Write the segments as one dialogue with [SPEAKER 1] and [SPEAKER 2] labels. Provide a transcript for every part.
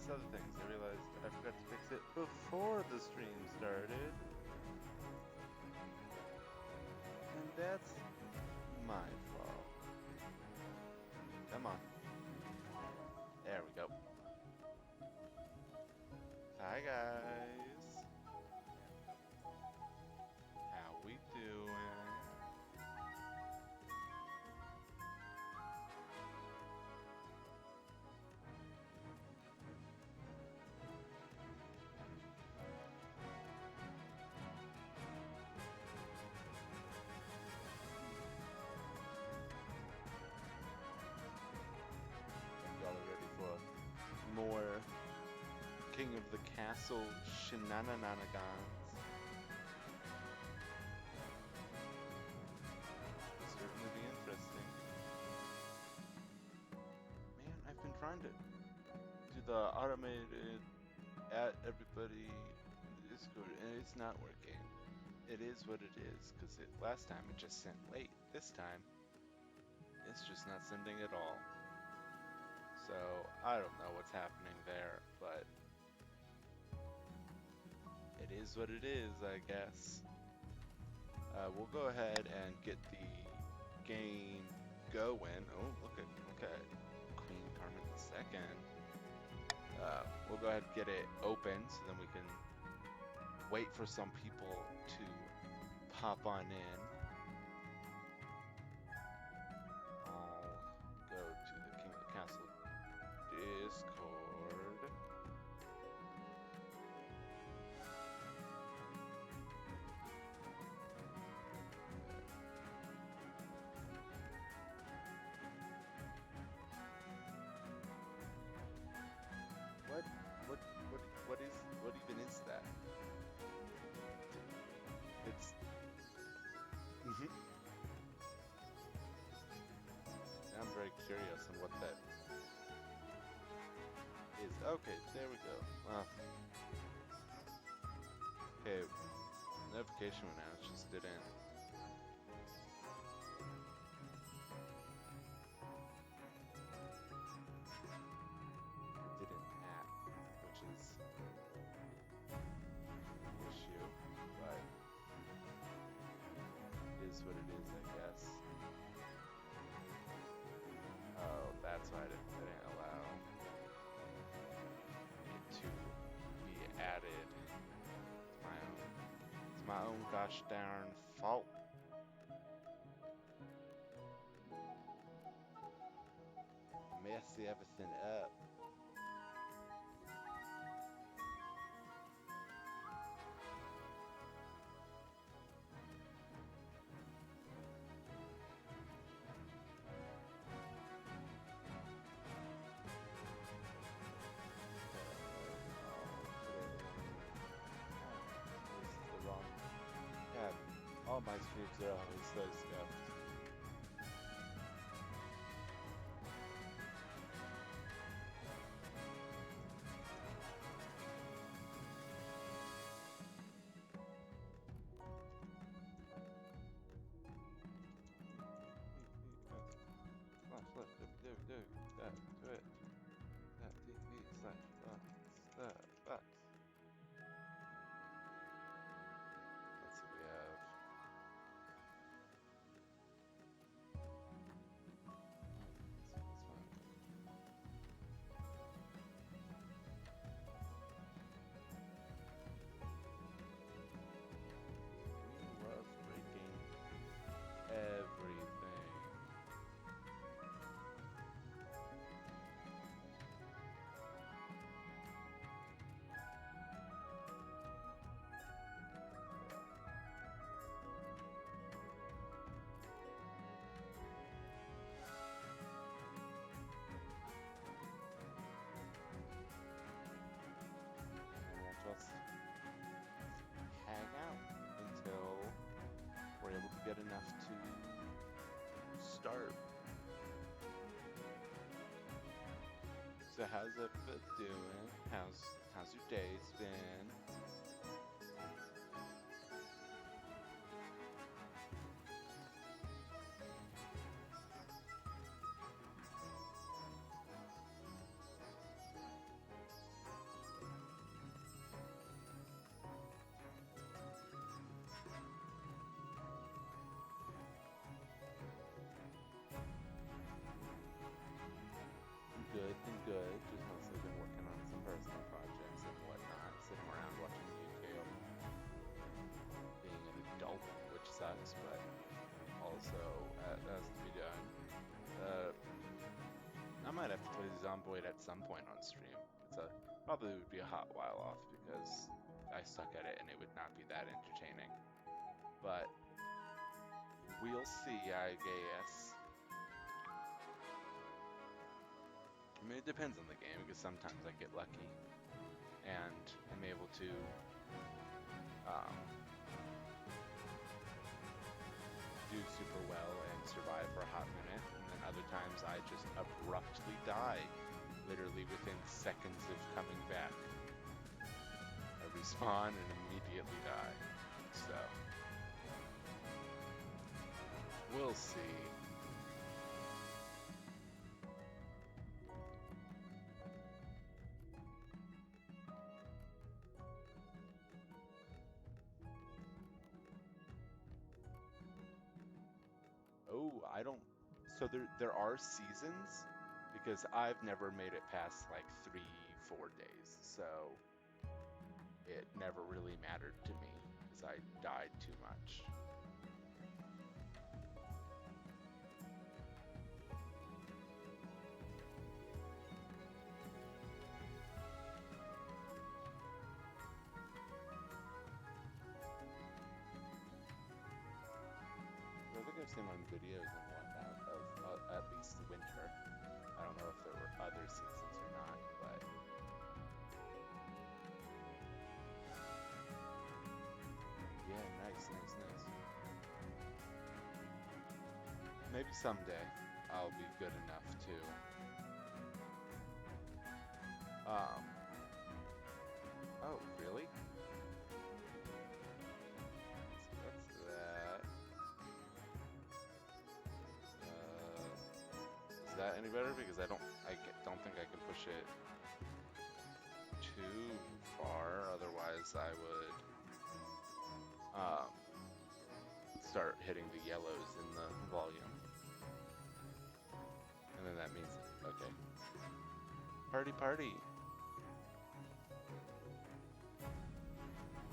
[SPEAKER 1] amongst other things, I realized I forgot to fix it before the stream started. And that's my fault. Come on. There we go. Hi guys. How we doing? Y'all are ready for more King of the Castle shenanigans. Will certainly be interesting. Man, I've been trying to do the automated at everybody in the Discord and it's not working. It is what it is, because last time it just sent late. This time, it's just not sending at all. So, I don't know what's happening there, but it is what it is, I guess. We'll go ahead and get the game going. Oh, look at Queen Carmen II. We'll go ahead and get it open, so then we can wait for some people to pop on in. I'll go to the King of the Castle Discord. What even is that? It's I'm very curious on what that is. Okay, there we go. Okay, notification went out, it just didn't. Didn't act, which is an issue, but it is what it is, I guess. Oh, that's why I didn't allow it to be added. It's my own gosh darn fault. Messy everything up. God, all my streams are always so scuffed. Look, there, that, do it. That TV /box. Let's see what we have. Let's see this one. We love breaking everything. Just hang out until we're able to get enough to start. So how's everybody doing? How's your days been? zomboid at some point on stream. Probably would be a hot while off because I suck at it and it would not be that entertaining. But we'll see, I guess. I mean, it depends on the game because sometimes I get lucky and I'm able to do super well and survive for a hot minute, and then other times I just abruptly die, literally within seconds of coming back. I respawn and immediately die. So we'll see. Oh, I don't. So there are seasons because I've never made it past like 3-4 days. So it never really mattered to me because I died too much. I think I've seen on videos and whatnot of at least winter. I don't know if there were other seasons or not, but yeah, nice. Maybe someday I'll be good enough to oh, really? That's that. Is that any better? Because I don't think I can push it too far. Otherwise, I would start hitting the yellows in the volume, and then that means okay. Party.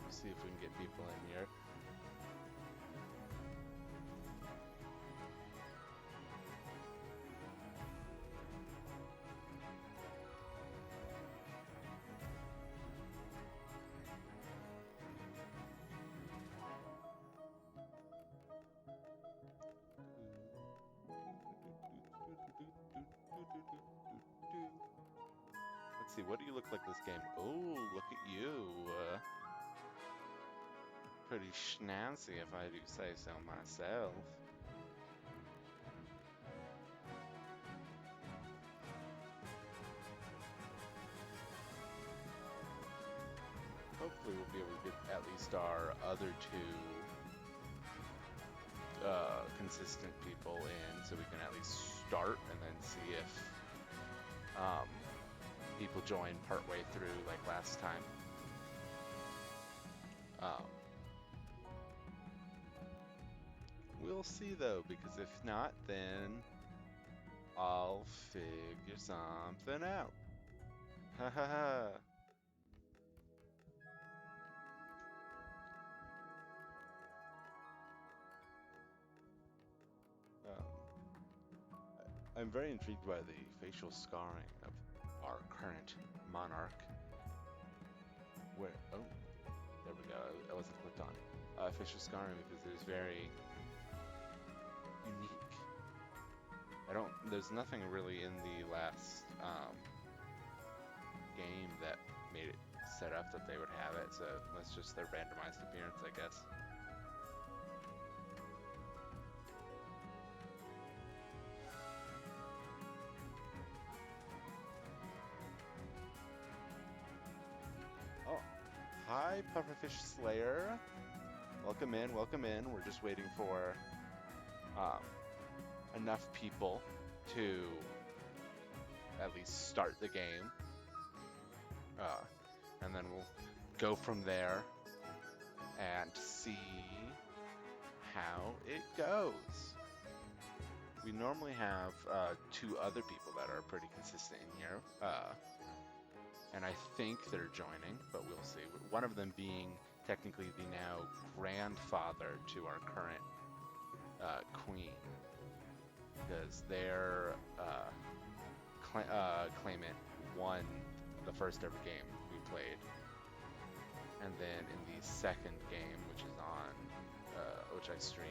[SPEAKER 1] See if we can get people in here. Let's see, what do you look like this game? Oh, look at you. Pretty schnazzy if I do say so myself. Hopefully we'll be able to get at least our other two consistent people in so we can at least start and then see if people join partway through like last time. We'll see though, because if not, then I'll figure something out. Ha ha ha. I'm very intrigued by the facial scarring of our current Monarch. Where, oh, there we go, I wasn't clicked on. Facial scarring because it is very unique. There's nothing really in the last game that made it set up that they would have it, so that's just their randomized appearance, I guess. Oh, hi, Pufferfish Slayer. Welcome in. We're just waiting for enough people to at least start the game. And then we'll go from there and see how it goes. We normally have 2 other people that are pretty consistent in here. And I think they're joining, but we'll see. One of them being technically the now grandfather to our current queen, because their claimant won the first ever game we played. And then in the second game, which is on, which I streamed,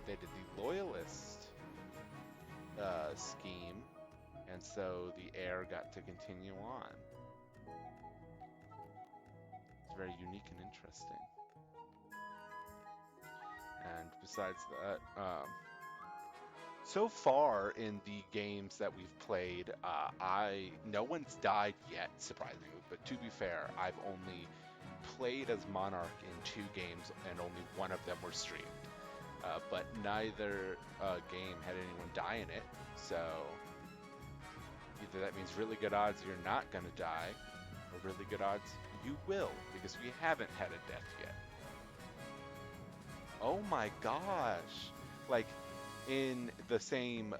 [SPEAKER 1] they did the loyalist scheme, and so the heir got to continue on. It's very unique and interesting. And besides that, so far in the games that we've played, no one's died yet, surprisingly. But to be fair, I've only played as Monarch in 2 games, and only one of them were streamed. But neither game had anyone die in it, so either that means really good odds you're not gonna die, or really good odds you will, because we haven't had a death yet. Oh my gosh! Like, in the same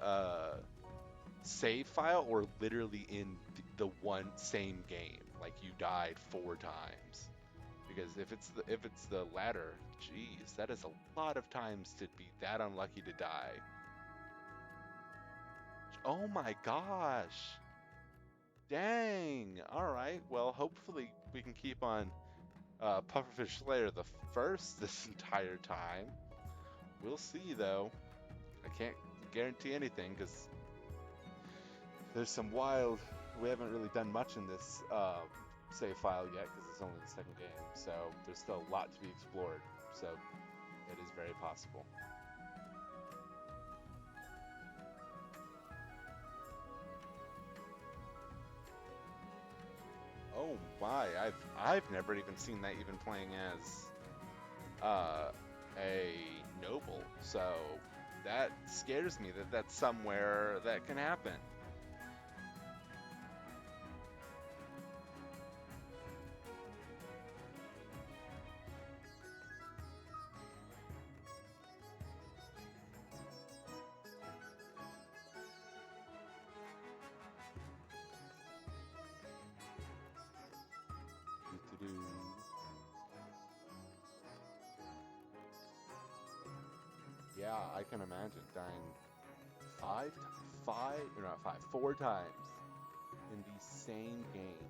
[SPEAKER 1] save file, or literally in the one same game, like you died 4 times? Because if it's the latter, geez, that is a lot of times to be that unlucky to die. Oh my gosh! Dang! Alright, well, hopefully we can keep on Pufferfish Slayer the first this entire time. We'll see, though. I can't guarantee anything, because there's some wild... We haven't really done much in this save file yet, because it's only the second game, so there's still a lot to be explored, so it is very possible. Oh my, I've never even seen that even playing as a noble, so that scares me that that's somewhere that can happen. Yeah, I can imagine dying 4 times in the same game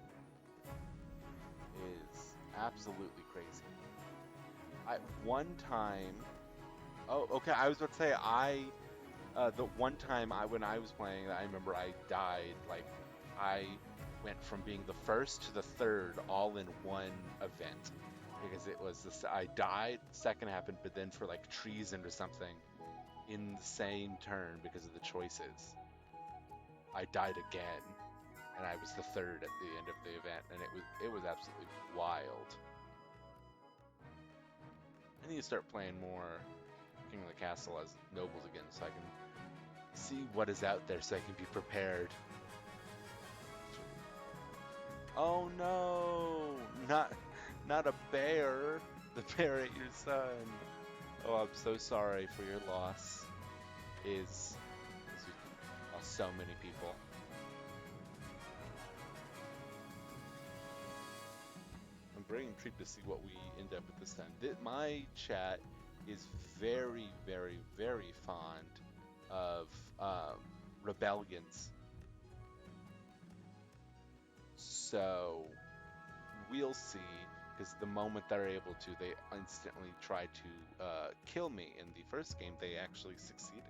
[SPEAKER 1] is absolutely crazy. One time, oh, okay, I was about to say, the one time when I was playing, I remember I died, like, I went from being the first to the third all in one event. Because it was this, I died, second happened, but then for like treason or something in the same turn because of the choices, I died again, and I was the third at the end of the event, and it was absolutely wild. I need to start playing more King of the Castle as nobles again, so I can see what is out there, so I can be prepared. Oh no, not a bear. The bear ate your son. Oh, I'm so sorry for your loss. Is lost so many people. I'm very intrigued to see what we end up with this time. My chat is very, very, very fond of rebellions. So we'll see, because the moment they're able to, they instantly try to kill me. In the first game, they actually succeeded,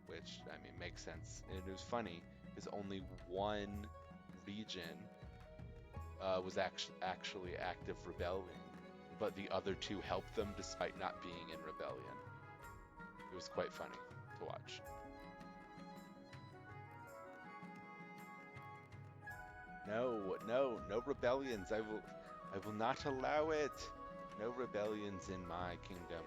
[SPEAKER 1] which, I mean, makes sense. And it was funny, because only one region was actually active rebellion, but the other 2 helped them despite not being in rebellion. It was quite funny to watch. No rebellions. I will not allow it. No rebellions in my kingdom.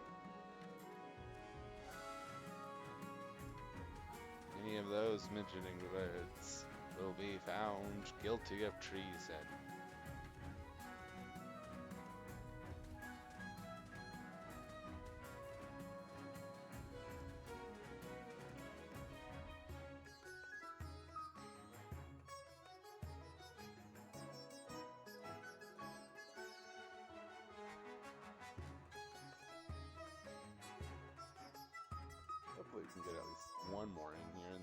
[SPEAKER 1] Any of those mentioning words will be found guilty of treason. Hopefully we can get at least one more in here, and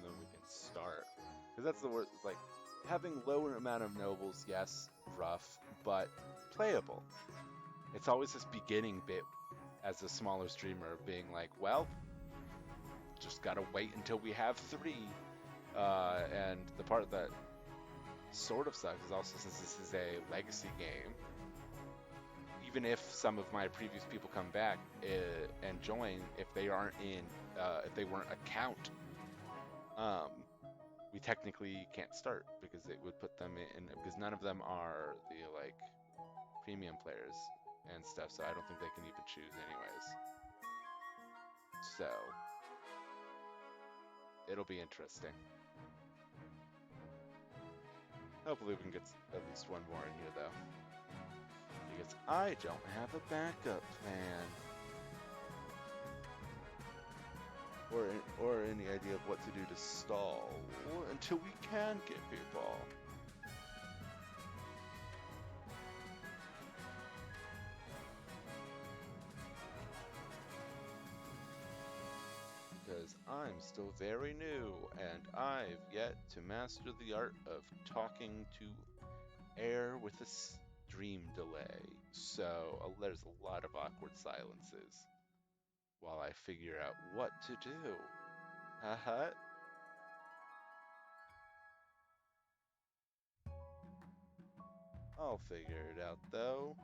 [SPEAKER 1] Because that's the word. It's like having lower amount of nobles, yes, rough, but playable. It's always this beginning bit as a smaller streamer being like, well, just gotta wait until we have 3. And the part that sort of sucks is also since this is a legacy game, even if some of my previous people come back and join, if they aren't in, if they weren't a count, we technically can't start because it would put them in, because none of them are the like premium players and stuff, so I don't think they can even choose anyways. So it'll be interesting. Hopefully we can get at least one more in here though, because I don't have a backup plan or any idea of what to do to stall until we can get people. Because I'm still very new and I've yet to master the art of talking to air with a stream delay. So there's a lot of awkward silences while I figure out what to do. Haha. I'll figure it out though.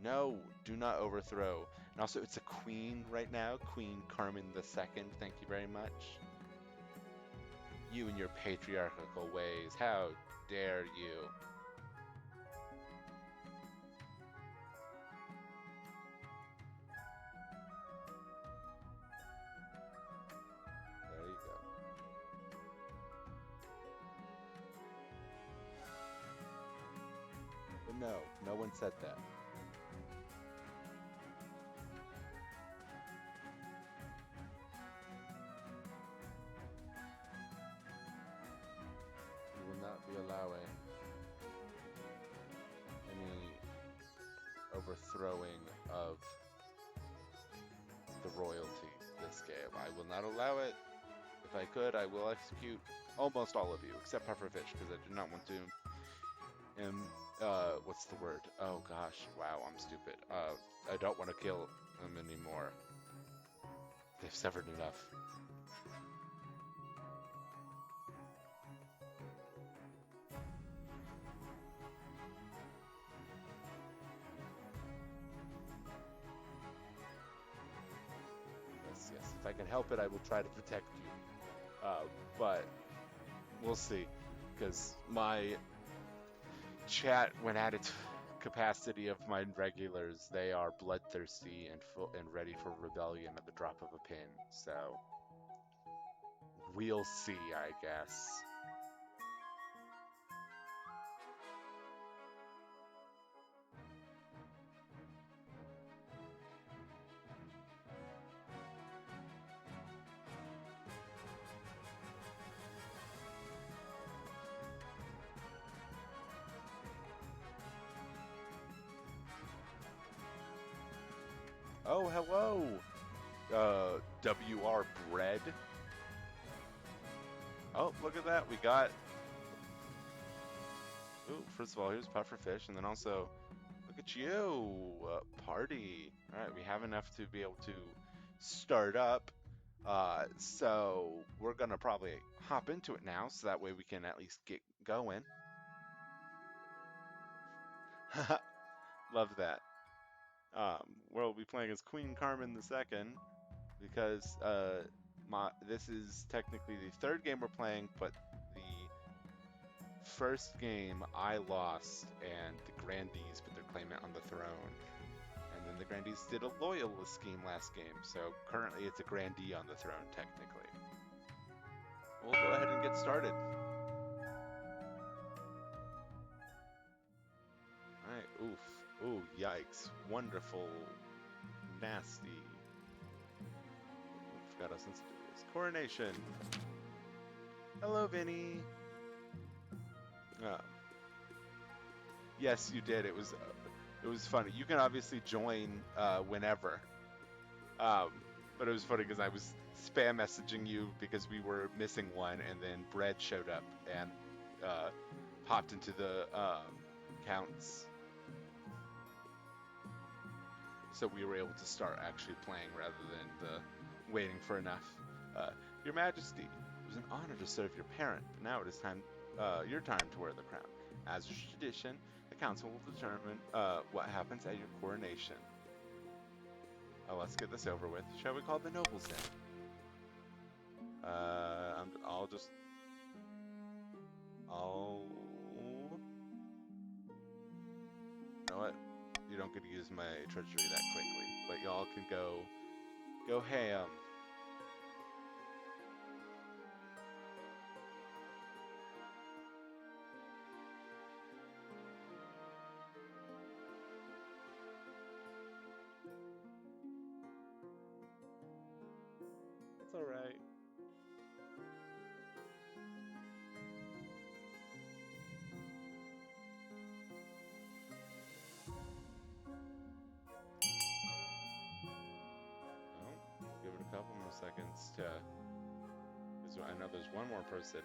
[SPEAKER 1] No, do not overthrow. And also, it's a queen right now, Queen Carmen II. Thank you very much. You and your patriarchal ways. How dare you? There you go. But no, no one said that. We will not be allowing any overthrowing of the royalty this game. I will not allow it. If I could, I will execute almost all of you, except Pufferfish, because I do not want to what's the word? Oh gosh, wow, I'm stupid. I don't want to kill them anymore. They've suffered enough. Yes, yes. If I can help it, I will try to protect you. But we'll see, because my chat, when at its capacity of my regulars, they are bloodthirsty and ready for rebellion at the drop of a pin. So we'll see, I guess. Oh, hello, WR Bread. Oh, look at that. We got... Ooh, first of all, here's Pufferfish, and then also, look at you, party. All right, we have enough to be able to start up. So we're gonna probably hop into it now, so that way we can at least get going. Love that. We'll be playing as Queen Carmen II, because this is technically the 3rd game we're playing, but the first game I lost and the Grandees put their claimant on the throne. And then the Grandees did a loyalist scheme last game, so currently it's a Grandee on the throne, technically. We'll go ahead and get started. Alright, oof. Ooh, yikes. Wonderful. Nasty. Forgot how sensitive it is. Coronation. Hello, Vinny. Yes, you did. It was funny. You can obviously join whenever. But it was funny because I was spam messaging you because we were missing one, and then Bread showed up and uh, popped into the counts, so we were able to start actually playing rather than the waiting for enough. Uh, Your Majesty, it was an honor to serve your parent, but now it is time, your time to wear the crown. As is tradition, the council will determine what happens at your coronation. Let's get this over with. Shall we call the nobles in? I'll. You know what? You don't get to use my treasury that quickly, but y'all can go ham. It's all right. Oh, give it a couple more seconds to. Because I know there's one more person.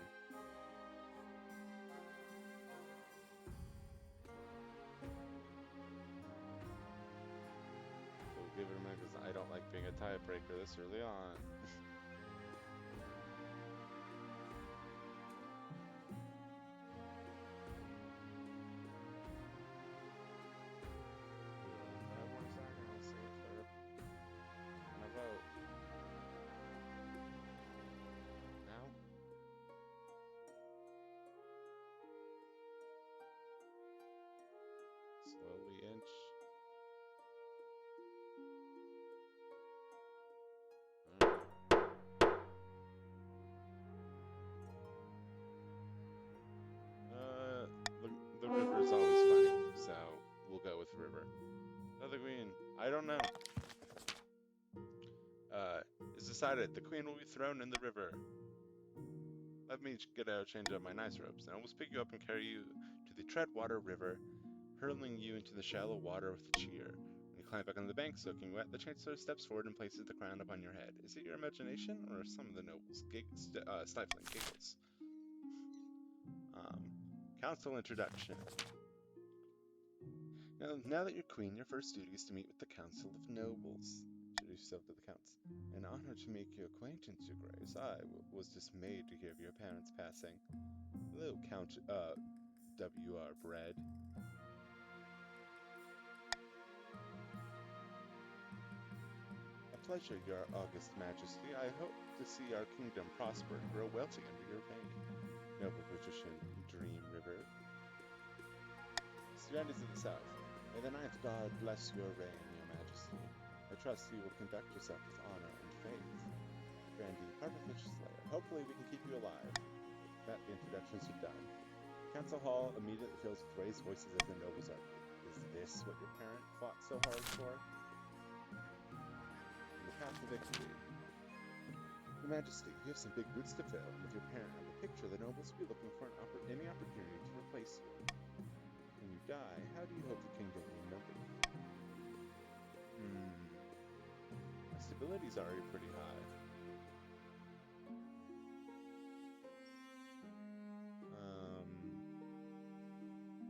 [SPEAKER 1] So give it a minute because I don't like being a tiebreaker this early on. Slowly inch. The river is always funny, so we'll go with river. Another queen. I don't know. It's decided. The queen will be thrown in the river. Let me get out, change out my nice robes, and I will pick you up and carry you to the Treadwater River, hurling you into the shallow water with a cheer. When you climb back on the bank, soaking wet, the Chancellor steps forward and places the crown upon your head. Is it your imagination, or some of the nobles' stifling giggles? Council introduction. Now that you're queen, your first duty is to meet with the Council of Nobles. Introduce yourself to the counts. An honor to make your acquaintance, Your Grace. I was dismayed to hear of your parents' passing. Hello, Count, W.R. Bread. A pleasure, Your August Majesty. I hope to see our kingdom prosper and grow wealthy under your reign. Noble patrician, Dream River. Surroundings of the South. May the ninth God bless your reign, Your Majesty. I trust you will conduct yourself with honor and faith. Brandy, Harborfish Slayer. Hopefully we can keep you alive. That the introductions are done. Council Hall immediately fills with raised voices as the nobles argue. Is this what your parent fought so hard for? And the path to victory. Your Majesty, you have some big boots to fill, and with your parent on the picture, the nobles will be looking for any opportunity to replace you. When you die, how do you hope the kingdom will remember you? My stability's already pretty high.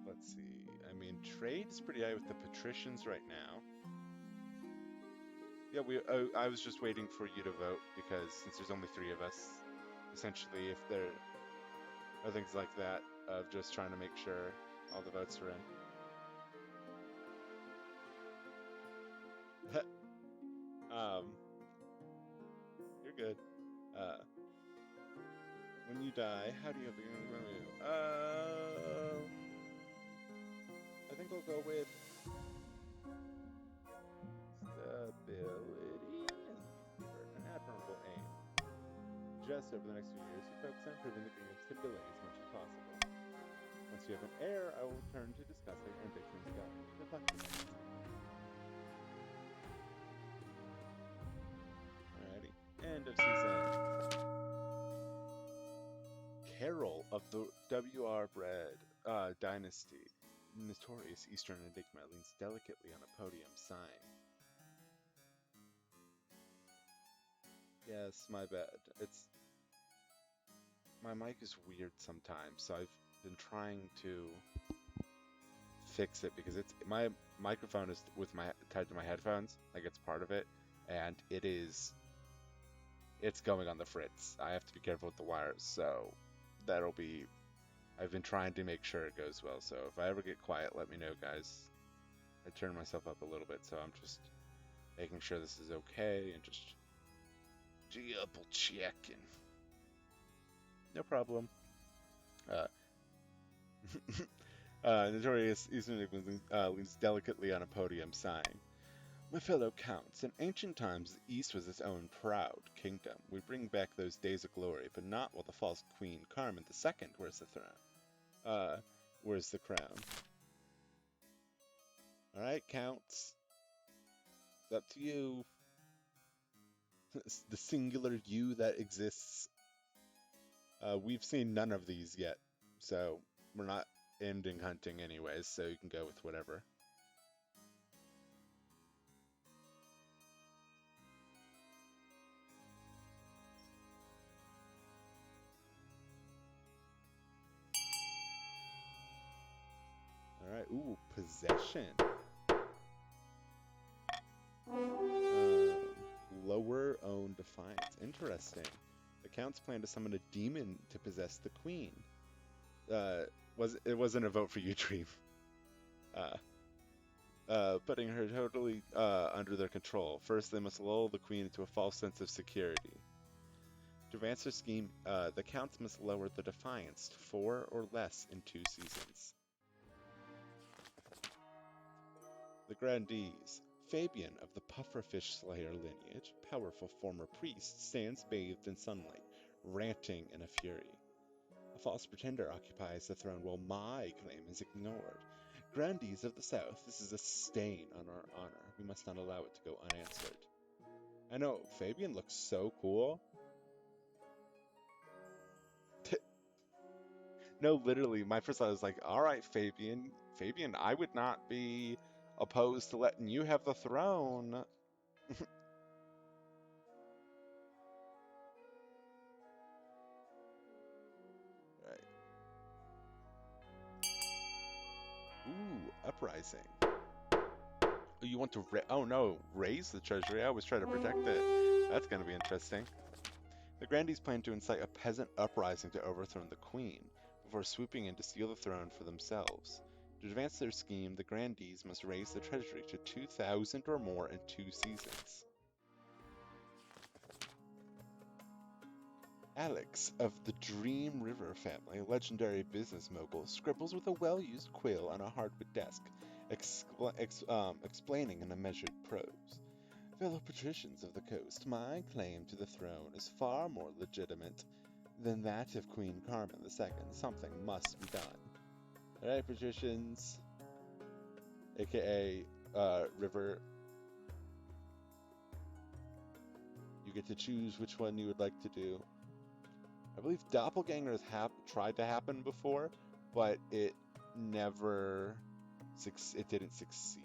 [SPEAKER 1] Let's see. I mean, trade's pretty high with the patricians right now. Yeah, I was just waiting for you to vote because since there's only 3 of us, essentially, if there are things like that, of just trying to make sure all the votes are in. You're good. When you die, how do you have to remember you? I think I'll go with stability and an admirable aim. Just over the next few years, you focus on improving the kingdom's stability as much as possible. Once you have an heir, I will return to discuss how your ambitions go. Good luck to you. Alrighty. End of season. Carol of the W.R. Bread Dynasty. Notorious Eastern enigma leans delicately on a podium, sighing. Yes, my bad. It's my mic is weird sometimes, so I've been trying to fix it because it's my microphone is with my tied to my headphones, like it's part of it, and it's going on the fritz. I have to be careful with the wires, so that'll be. I've been trying to make sure it goes well. So if I ever get quiet, let me know, guys. I turned myself up a little bit, so I'm just making sure this is okay and just double checking. No problem. Uh, Notorious Eastern leans delicately on a podium, sighing. My fellow counts, in ancient times the East was its own proud kingdom. We bring back those days of glory, but not while the false Queen Carmen II wears the throne. Wears the crown. All right, counts. It's up to you. The singular you that exists. We've seen none of these yet, so we're not ending hunting anyways, so you can go with whatever. All right. Ooh, possession. Lower own defiance. Interesting. The counts plan to summon a demon to possess the queen. Uh, it wasn't a vote for you, Dream. Uh, putting her totally under their control. First, they must lull the queen into a false sense of security. To advance their scheme, the counts must lower the defiance to 4 or less in 2 seasons. The grandees. Fabian of the Pufferfish Slayer lineage, powerful former priest, stands bathed in sunlight, ranting in a fury. A false pretender occupies the throne while my claim is ignored. Grandees of the South, this is a stain on our honor. We must not allow it to go unanswered. I know, Fabian looks so cool. No, literally, my first thought was like, all right, Fabian. Fabian, I would not be opposed to letting you have the throne. Right. Ooh, uprising. Oh, you want to oh no, raise the treasury? I always try to protect it. That's going to be interesting. The grandees plan to incite a peasant uprising to overthrow the queen, before swooping in to steal the throne for themselves. To advance their scheme, the grandees must raise the treasury to 2,000 or more in 2 seasons. Alex, of the Dream River family, a legendary business mogul, scribbles with a well-used quill on a hardwood desk, explaining in a measured prose. Fellow patricians of the coast, my claim to the throne is far more legitimate than that of Queen Carmen II. Something must be done. Alright, patricians, aka River, you get to choose which one you would like to do. I believe doppelgangers have tried to happen before, but it never, it didn't succeed.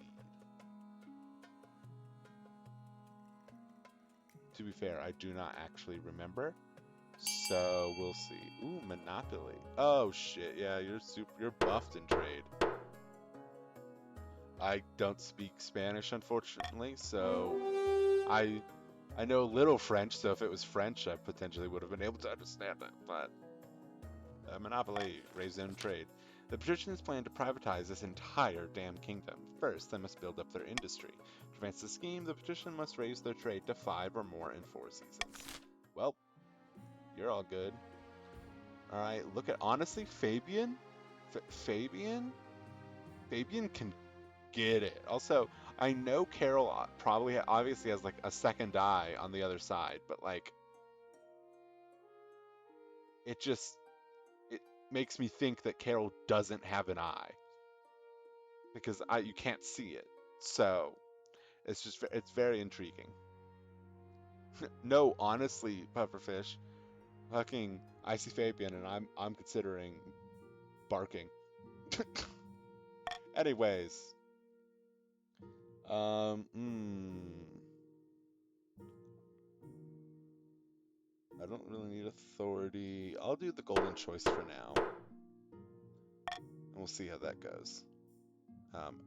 [SPEAKER 1] To be fair, I do not actually remember, so we'll see. Ooh, Monopoly. Oh shit, yeah, you're buffed in trade. I don't speak Spanish, unfortunately, so I know a little French, so if it was French, I potentially would have been able to understand it, but Monopoly, raise in trade. The patricians plan to privatize this entire damn kingdom. First, they must build up their industry. To advance the scheme, the patrician must raise their trade to 5 or more in 4 seasons. Well, you're all good. Alright, look at, honestly, Fabian? Fabian? Fabian can get it. Also, I know Carol probably obviously has like a second eye on the other side, but like it just it makes me think that Carol doesn't have an eye because you can't see it. So it's very intriguing. No, honestly, Pufferfish, fucking I see Fabian and I'm considering barking. Anyways, um, mm, I don't really need authority. I'll do the golden choice for now. And we'll see how that goes.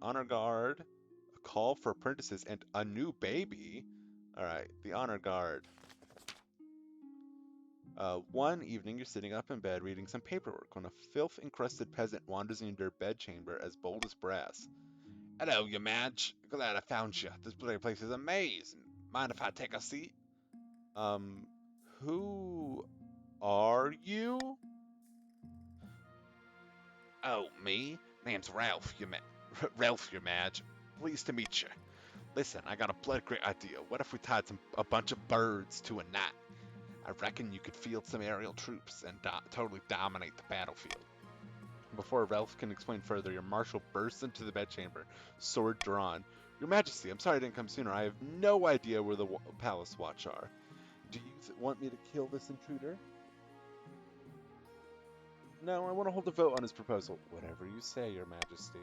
[SPEAKER 1] Honor guard, a call for apprentices, and a new baby. All right, the honor guard. One evening, you're sitting up in bed reading some paperwork when a filth-encrusted peasant wanders into your bedchamber as bold as brass. Hello, you Madge. Glad I found you. This bloody place is amazing. Mind if I take a seat? Who are you? Oh, me? Name's Ralph, Ralph, your Madge. Pleased to meet you. Listen, I got a blood great idea. What if we tied a bunch of birds to a knot? I reckon you could field some aerial troops and totally dominate the battlefield. Before Ralph can explain further, your marshal bursts into the bedchamber, sword drawn. Your Majesty, I'm sorry I didn't come sooner. I have no idea where the palace watch are. Do you want me to kill this intruder? No, I want to hold a vote on his proposal. Whatever you say, Your Majesty.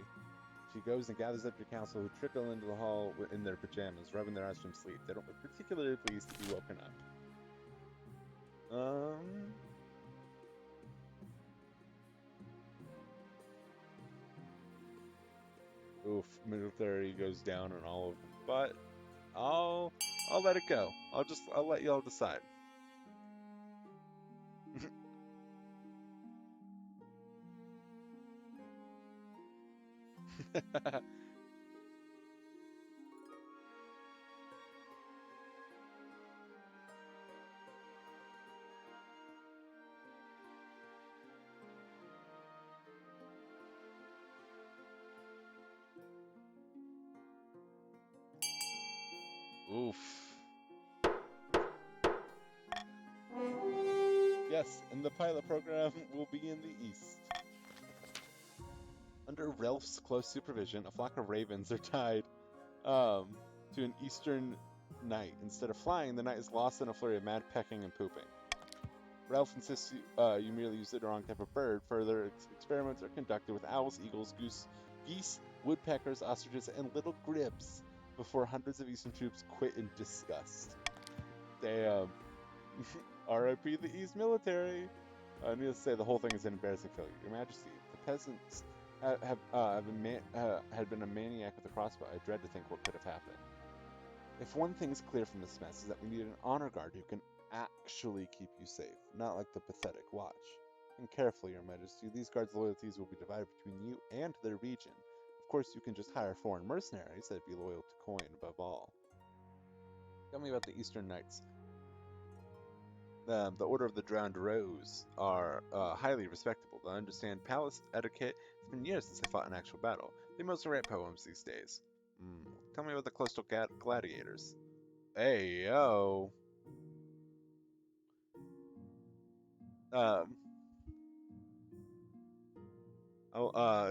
[SPEAKER 1] She goes and gathers up your council, who trickle into the hall in their pajamas, rubbing their eyes from sleep. They don't look particularly pleased to be woken up. Oof, military goes down on all of them, but I'll let it go. I'll let y'all decide. Oof. Yes, and the pilot program will be in the east. Under Ralph's close supervision, a flock of ravens are tied to an eastern night. Instead of flying, the night is lost in a flurry of mad pecking and pooping. Ralph insists you merely use the wrong type of bird. Further experiments are conducted with owls, eagles, geese, woodpeckers, ostriches, and little gribs before hundreds of Eastern troops quit in disgust. Damn. R.I.P. the East military. Needless to say, the whole thing is an embarrassing failure. Your Majesty, the peasants had been a maniac with a crossbow. I dread to think what could have happened. If one thing's clear from this mess is that we need an honor guard who can actually keep you safe, not like the pathetic watch. And carefully, Your Majesty, these guards' loyalties will be divided between you and their region. Of course, you can just hire foreign mercenaries that'd be loyal to coin above all. Tell me about the Eastern Knights. The Order of the Drowned Rose are highly respectable. They understand palace etiquette. It's been years since they fought an actual battle. They mostly write poems these days. Tell me about the Coastal Gladiators. Hey, yo. A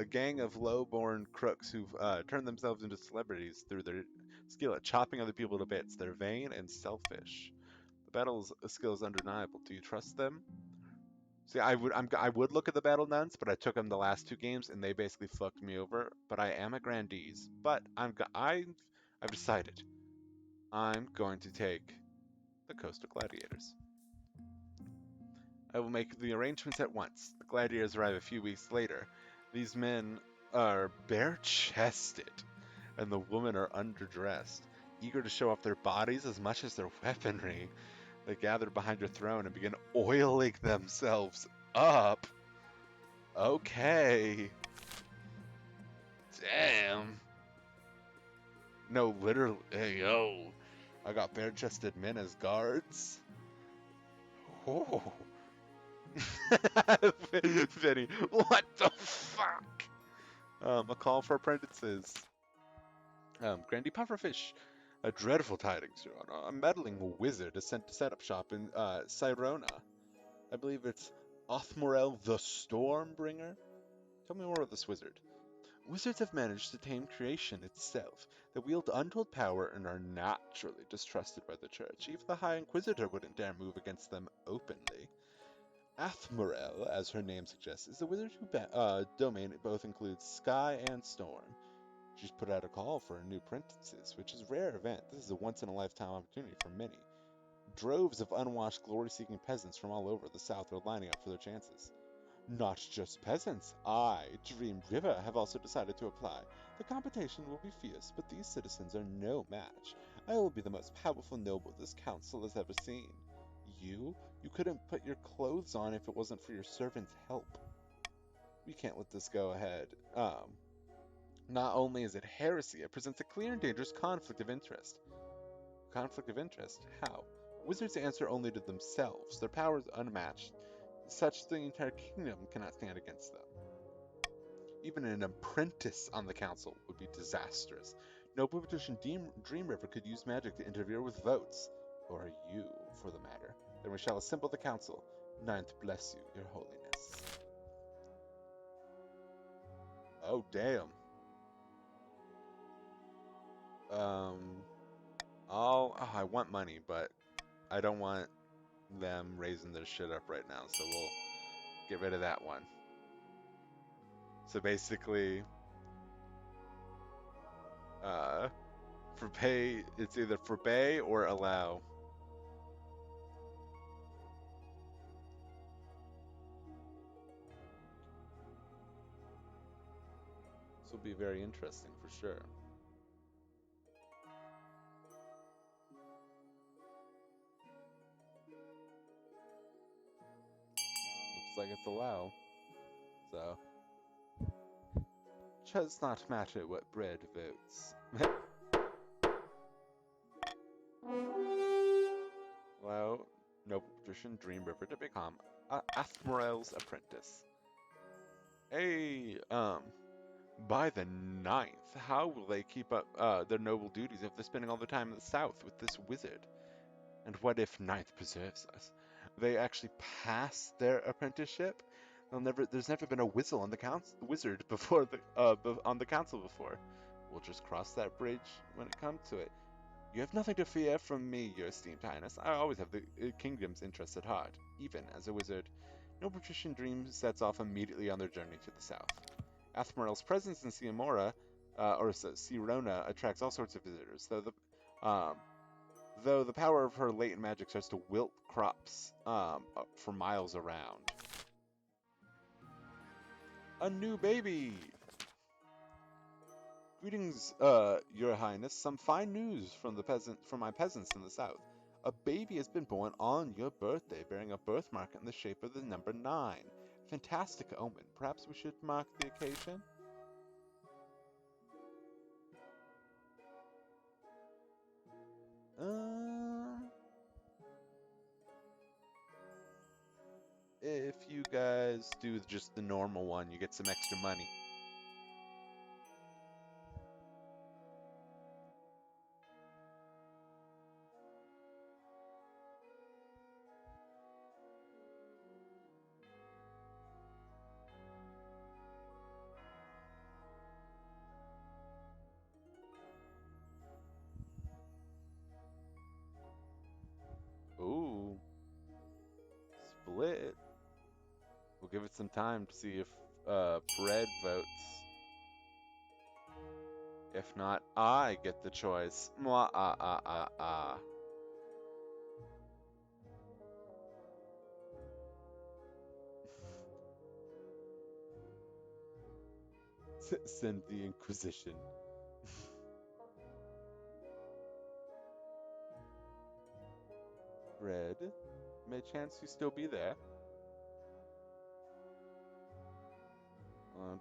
[SPEAKER 1] gang of low-born crooks who've turned themselves into celebrities through their skill at chopping other people to bits. They're vain and selfish. The battle's skill is undeniable. Do you trust them? See, I would look at the battle nuns, but I took them the last two games and they basically fucked me over. But I am a Grandees. But I've decided I'm going to take the Coastal Gladiators. I will make the arrangements at once. The gladiators arrive a few weeks later. These men are bare-chested, and the women are underdressed, eager to show off their bodies as much as their weaponry. They gather behind your throne and begin oiling themselves up. Okay. Damn. No, literally. Hey, yo. I got bare-chested men as guards. Oh. Vinny, what the fuck? A call for apprentices. Grandy Pufferfish. A dreadful tidings, Your Honor. A meddling wizard is sent to set up shop in Cyrona. I believe it's Othmorel the Stormbringer. Tell me more about this wizard. Wizards have managed to tame creation itself. They wield untold power and are naturally distrusted by the church. Even the High Inquisitor wouldn't dare move against them openly. Athmorel, as her name suggests, is a wizard whose domain both includes sky and storm. She's put out a call for new apprentices, which is a rare event. This is a once-in-a-lifetime opportunity for many.
[SPEAKER 2] Droves of unwashed, glory-seeking peasants from all over the South are lining up for their chances. Not just peasants. I, Dream River, have also decided to apply. The competition will be fierce, but these citizens are no match. I will be the most powerful noble this council has ever seen. You? You couldn't put your clothes on if it wasn't for your servant's help. We can't let this go ahead. Not only is it heresy, it presents a clear and dangerous conflict of interest. Conflict of interest? How? Wizards answer only to themselves. Their power is unmatched, such the entire kingdom cannot stand against them. Even an apprentice on the council would be disastrous. No magician Dream River could use magic to interfere with votes. Or you, for the matter. Then we shall assemble the council. Ninth bless you, your holiness. Oh, damn. I want money, but I don't want them raising their shit up right now, so we'll get rid of that one. So basically, for pay, it's either for pay or allow. This will be very interesting for sure. Looks like it's allow. So, does not matter what bread votes. Allow noble patrician Dream River to become Athmorel's apprentice. Hey, by the ninth, how will they keep up their noble duties if they're spending all their time in the south with this wizard? And what if ninth preserves us? They actually pass their apprenticeship? There's never been a whistle on the wizard before on the council before. We'll just cross that bridge when it comes to it. You have nothing to fear from me, your esteemed highness. I always have the kingdom's interests at heart, even as a wizard. No patrician dream sets off immediately on their journey to the south. Athmorel's presence in Sirona attracts all sorts of visitors, though the power of her latent magic starts to wilt crops for miles around. A new baby! Greetings, your highness. Some fine news from my peasants in the south. A baby has been born on your birthday, bearing a birthmark in the shape of the number 9. Fantastic omen. Perhaps we should mark the occasion? If you guys do just the normal one, you get some extra money. Ooh. Split. We'll give it some time to see if bread votes. If not, I get the choice. Mwah, ah, ah, ah, ah. Send the Inquisition. Bread, may chance you still be there?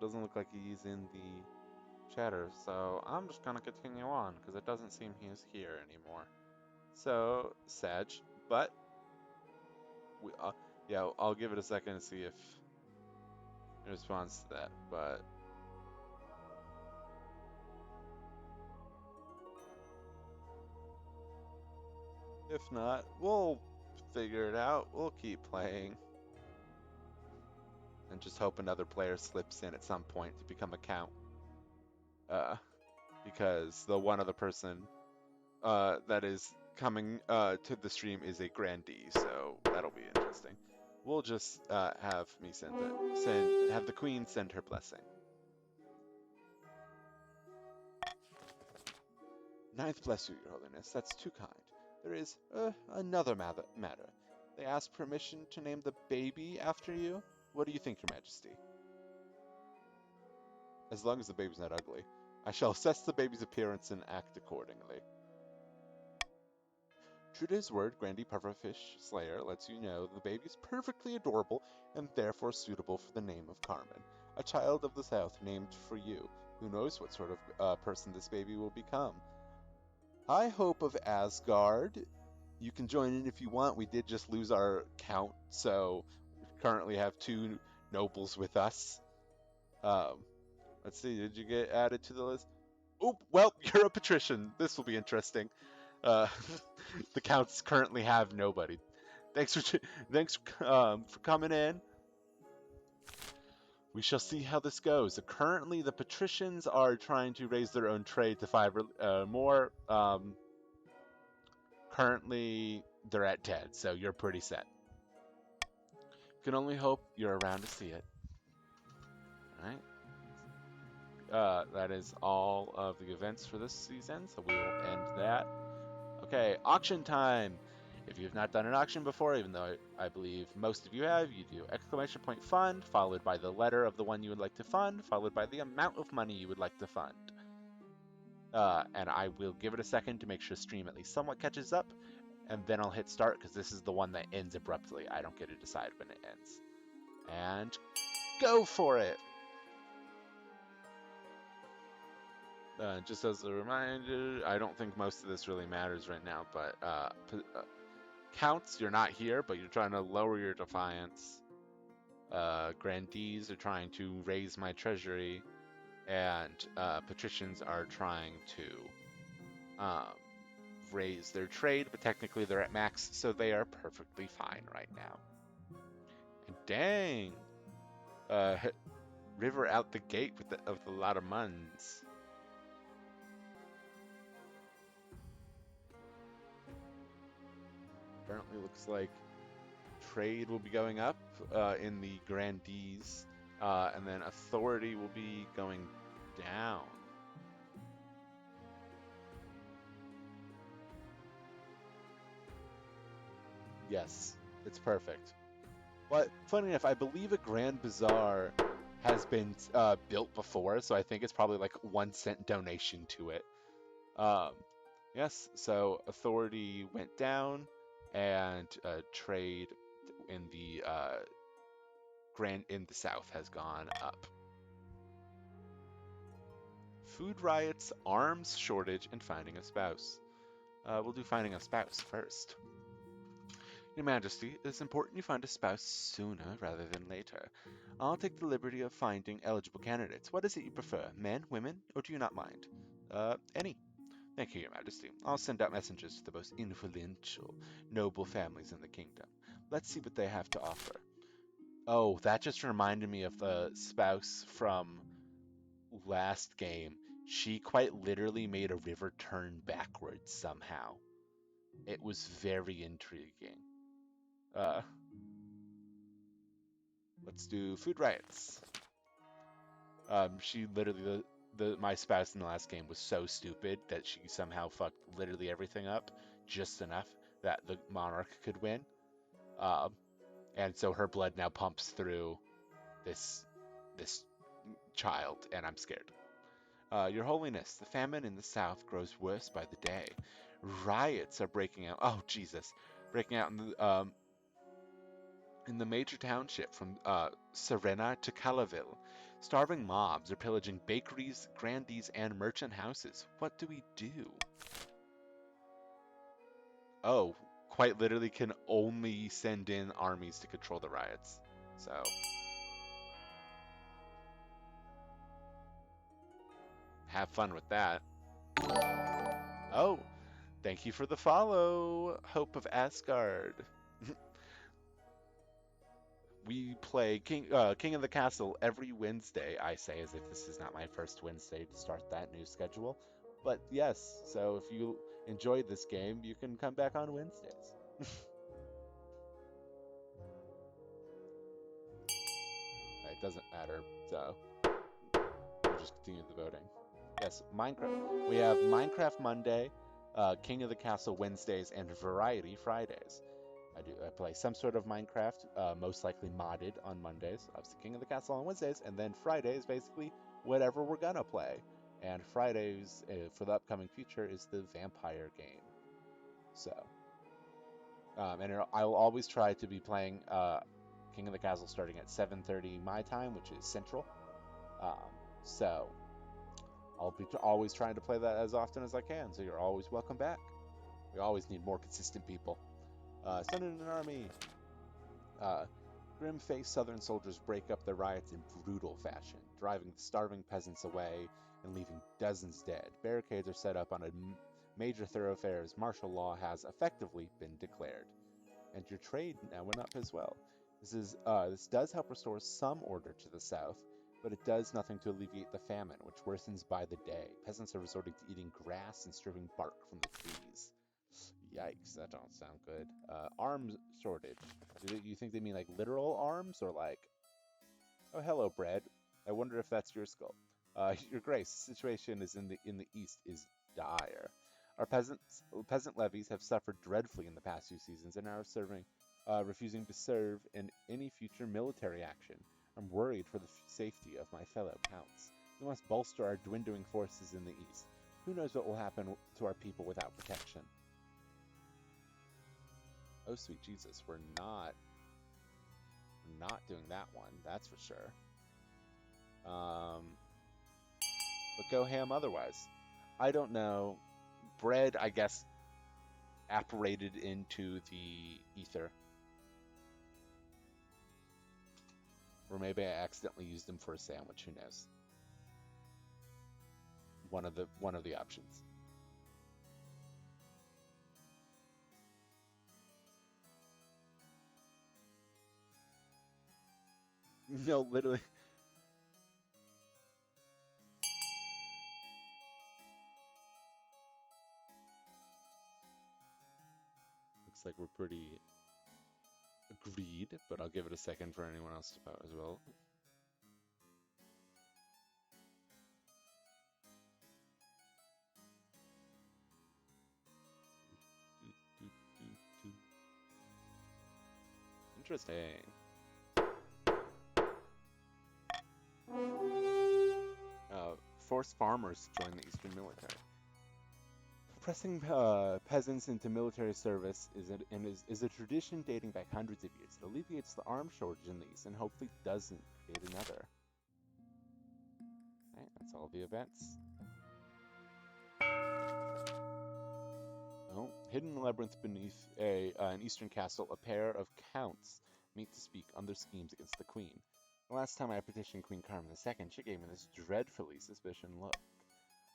[SPEAKER 2] Doesn't look like he's in the chatter, so I'm just gonna continue on, because it doesn't seem he's here anymore. So, Sag, but, yeah, I'll give it a second to see if he responds to that, but if not, we'll figure it out. We'll keep playing. And just hope another player slips in at some point to become a count. Because the one other person that is coming to the stream is a grandee, so that'll be interesting. We'll just have me have the queen send her blessing. Ninth bless you, your holiness. That's too kind. There is another matter. They asked permission to name the baby after you. What do you think, Your Majesty? As long as the baby's not ugly. I shall assess the baby's appearance and act accordingly. True to his word, Grandy Pufferfish Slayer lets you know the baby is perfectly adorable and therefore suitable for the name of Carmen, a child of the South named for you. Who knows what sort of person this baby will become? High Hope of Asgard. You can join in if you want. We did just lose our count, so we currently have 2 nobles with us. Um, let's see, did you get added to the list? Oh, well, you're a patrician. This will be interesting. Uh, the counts currently have nobody. Thanks for coming in. We shall see how this goes. Currently, the patricians are trying to raise their own trade to 5 more. Currently, they're at 10, so you're pretty set. Can only hope you're around to see it. Alright. That is all of the events for this season, so we will end that. Okay, auction time! If you have not done an auction before, even though I believe most of you have, you do exclamation point fund, followed by the letter of the one you would like to fund, followed by the amount of money you would like to fund. And I will give it a second to make sure stream at least somewhat catches up, and then I'll hit start because this is the one that ends abruptly. I don't get to decide when it ends. And go for it! Just as a reminder, I don't think most of this really matters right now, but counts, you're not here, but you're trying to lower your defiance. Grandees are trying to raise my treasury, and patricians are trying to raise their trade, but technically they're at max, so they are perfectly fine right now. And dang! River out the gate with a lot of muns. Apparently looks like trade will be going up in the grandees, and then authority will be going down. Yes, it's perfect. But funny enough, I believe a Grand Bazaar has been built before, so I think it's probably like 1 cent donation to it. Yes, so authority went down, and trade in the South has gone up. Food riots, arms shortage, and finding a spouse. We'll do finding a spouse first. Your Majesty, it is important you find a spouse sooner rather than later. I'll take the liberty of finding eligible candidates. What is it you prefer, men, women, or do you not mind? Any. Thank you, Your Majesty. I'll send out messengers to the most influential, noble families in the kingdom. Let's see what they have to offer. Oh, that just reminded me of the spouse from last game. She quite literally made a river turn backwards somehow. It was very intriguing. Let's do food riots. She literally, my spouse in the last game was so stupid that she somehow fucked literally everything up just enough that the Monarch could win. And so her blood now pumps through this child, and I'm scared. Your Holiness, the famine in the south grows worse by the day. Riots are breaking out. Oh, Jesus. Breaking out in the major township from Serena to Calaville. Starving mobs are pillaging bakeries, grandees, and merchant houses. What do we do? Oh, quite literally can only send in armies to control the riots. So... have fun with that. Oh, thank you for the follow, Hope of Asgard. We play King of the Castle every Wednesday, I say, as if this is not my first Wednesday to start that new schedule. But yes, so if you enjoyed this game, you can come back on Wednesdays. It doesn't matter, so we'll just continue the voting. Yes, Minecraft. We have Minecraft Monday, King of the Castle Wednesdays, and Variety Fridays. I play some sort of Minecraft, most likely modded on Mondays. Obviously, King of the Castle on Wednesdays, and then Fridays, basically whatever we're gonna play. And Fridays for the upcoming future is the vampire game. So, I'll always try to be playing King of the Castle starting at 7:30 my time, which is Central. Um, so I'll be always trying to play that as often as I can. So you're always welcome back. We always need more consistent people. Send in an army. Uh, Grim-faced Southern soldiers break up the riots in brutal fashion, driving the starving peasants away and leaving dozens dead. Barricades are set up on a major thoroughfares. Martial law has effectively been declared, and your trade now went up as well. This does help restore some order to the south, but it does nothing to alleviate the famine, which worsens by the day. Peasants are resorting to eating grass and stripping bark from the trees. Yikes, that don't sound good. Arms shortage. Do you think they mean like literal arms or like, oh hello bread? I wonder if that's your skull. Your Grace, the situation is in the east is dire. Our peasant levies have suffered dreadfully in the past few seasons and are refusing to serve in any future military action. I'm worried for the safety of my fellow counts. We must bolster our dwindling forces in the east. Who knows what will happen to our people without protection? Oh, sweet Jesus, we're not doing that one, that's for sure. But go ham otherwise. I don't know. Bread, I guess, apparated into the ether. Or maybe I accidentally used them for a sandwich, who knows? One of the options. No, literally. Looks like we're pretty agreed, but I'll give it a second for anyone else to vote as well. Interesting. Force farmers to join the Eastern military. Pressing peasants into military service is a tradition dating back hundreds of years. It alleviates the arms shortage in the East and hopefully doesn't create another. Alright, that's all the events. Oh, hidden in the labyrinth beneath an eastern castle, a pair of counts meet to speak on their schemes against the queen. The last time I petitioned Queen Carmen II, she gave me this dreadfully suspicious look.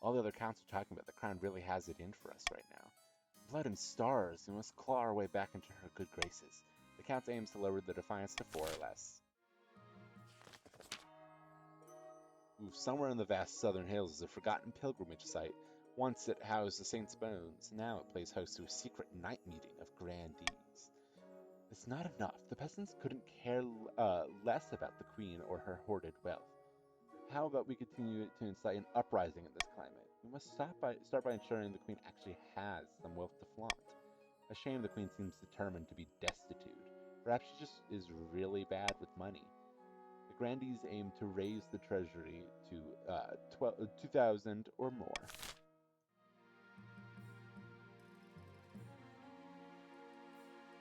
[SPEAKER 2] All the other counts are talking about the crown really has it in for us right now. Blood and stars, we must claw our way back into her good graces. The count aims to lower the defiance to 4 or less. Ooh, somewhere in the vast southern hills is a forgotten pilgrimage site. Once it housed the saint's bones, now it plays host to a secret night meeting of grandees. It's not enough. The peasants couldn't care less about the queen or her hoarded wealth. How about we continue to incite an uprising in this climate? We must start by ensuring the queen actually has some wealth to flaunt. A shame the queen seems determined to be destitute. Perhaps she just is really bad with money. The grandees aim to raise the treasury to 2,000 or more.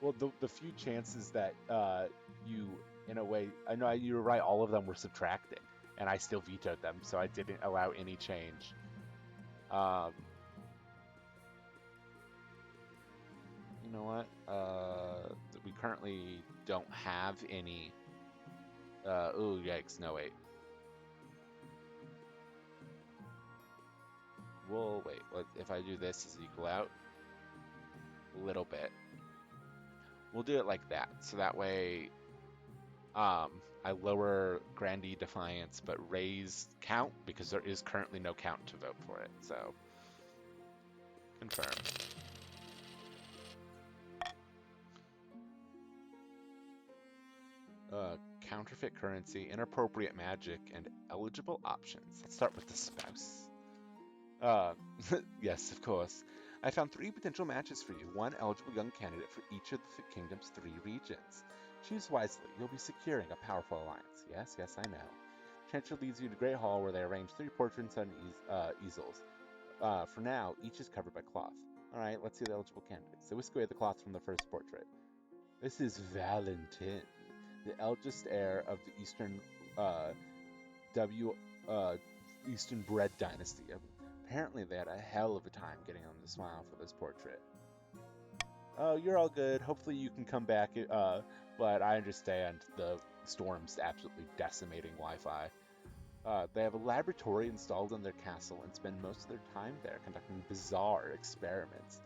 [SPEAKER 2] Well, the few chances that you, in a way, I know you were right, all of them were subtracting, and I still vetoed them, so I didn't allow any change. You know what? We currently don't have any. Oh, yikes, no, wait. Well, wait, if I do this, does it equal out? A little bit. We'll do it like that, so that way I lower Grandee Defiance but raise count because there is currently no count to vote for it, so confirm. Counterfeit currency, inappropriate magic, and eligible options. Let's start with the spouse. Yes, of course. I found 3 potential matches for you, 1 eligible young candidate for each of the kingdom's 3 regions. Choose wisely. You'll be securing a powerful alliance. Yes, yes, I know. Transfer leads you to Great Hall, where they arrange 3 portraits on easels. For now, each is covered by cloth. All right, let's see the eligible candidates. They whisk away the cloth from the first portrait. This is Valentin, the eldest heir of the W Eastern Bread Dynasty. Apparently, they had a hell of a time getting him to smile for this portrait. Oh, you're all good. Hopefully, you can come back. But I understand the storm's absolutely decimating Wi-Fi. They have a laboratory installed in their castle and spend most of their time there conducting bizarre experiments.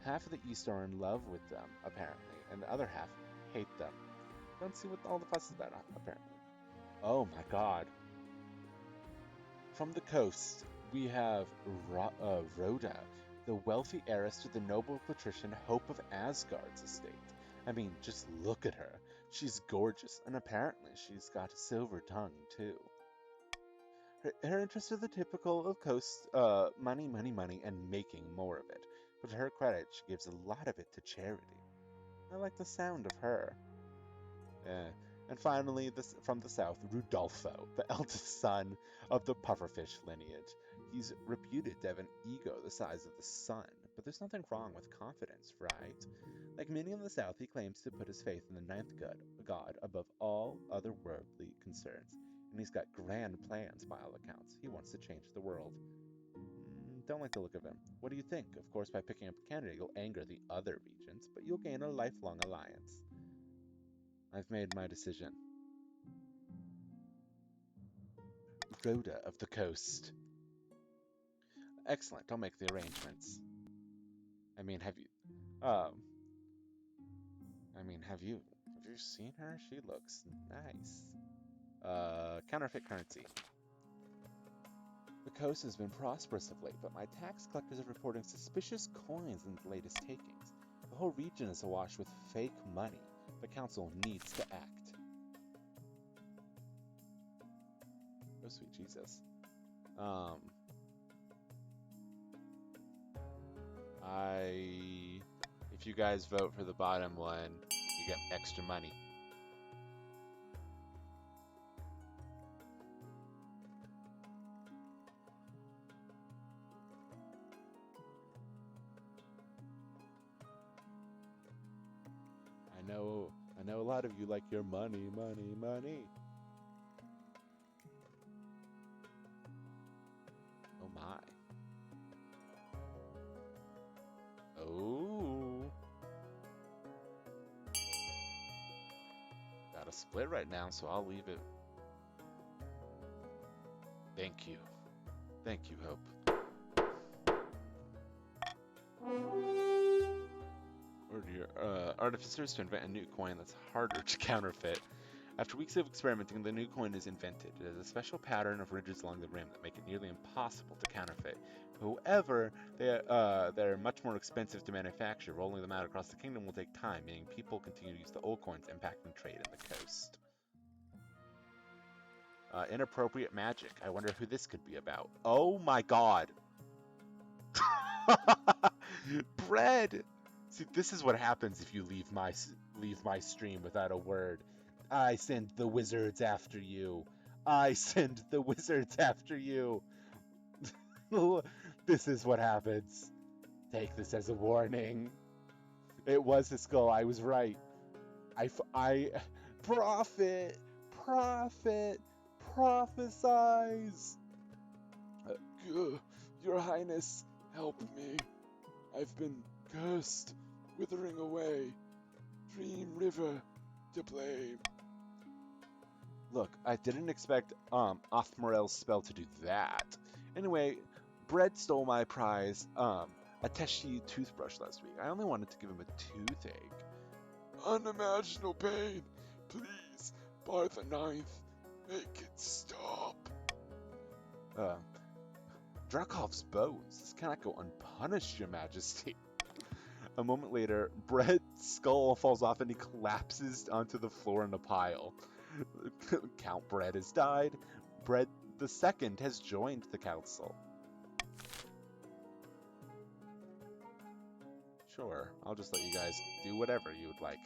[SPEAKER 2] Half of the East are in love with them, apparently, and the other half hate them. Don't see what all the fuss is about, apparently. Oh my god. From the coast, we have Rhoda, the wealthy heiress to the noble patrician Hope of Asgard's estate. I mean, just look at her. She's gorgeous, and apparently she's got a silver tongue, too. Her interests are the typical of coast money, money, money, and making more of it. But to her credit, she gives a lot of it to charity. I like the sound of her. And finally, from the south, Rudolfo, the eldest son of the pufferfish lineage. He's reputed to have an ego the size of the sun, but there's nothing wrong with confidence, right? Like many in the south, he claims to put his faith in the ninth god above all other worldly concerns, and he's got grand plans by all accounts. He wants to change the world. Don't like the look of him. What do you think? Of course, by picking up a candidate, you'll anger the other regions, but you'll gain a lifelong alliance. I've made my decision. Rhoda of the coast. Excellent, I'll make the arrangements. I mean, have you seen her? She looks nice. Counterfeit currency. The coast has been prosperous of late, but my tax collectors are reporting suspicious coins in the latest takings. The whole region is awash with fake money. The council needs to act. Oh, sweet Jesus. If you guys vote for the bottom one, you get extra money. I know a lot of you like your money, money, money. Oh my. Oh. Got a split right now, so I'll leave it. Thank you. Thank you, Hope. Order your artificers to invent a new coin that's harder to counterfeit. After weeks of experimenting, the new coin is invented. It has a special pattern of ridges along the rim that make it nearly impossible to counterfeit. However, they're much more expensive to manufacture. Rolling them out across the kingdom will take time, meaning people continue to use the old coins impacting trade in the coast. Inappropriate magic. I wonder who this could be about. Oh my god! Bread! See, this is what happens if you leave my stream without a word. I send the wizards after you. I send the wizards after you. This is what happens. Take this as a warning. It was his skull. I was right. Prophet, prophesize. Your Highness, help me. I've been cursed, withering away. Dream River to blame. Look, I didn't expect Othmorel's spell to do that. Anyway, Bread stole my prize Ateshi toothbrush last week. I only wanted to give him a toothache. Unimaginable pain. Please, by the 9th, make it stop. Drakhov's bones. This cannot go unpunished, Your Majesty. A moment later, Bread's skull falls off and he collapses onto the floor in a pile. Count Bread has died. Bread the Second has joined the council. Sure, I'll just let you guys do whatever you would like.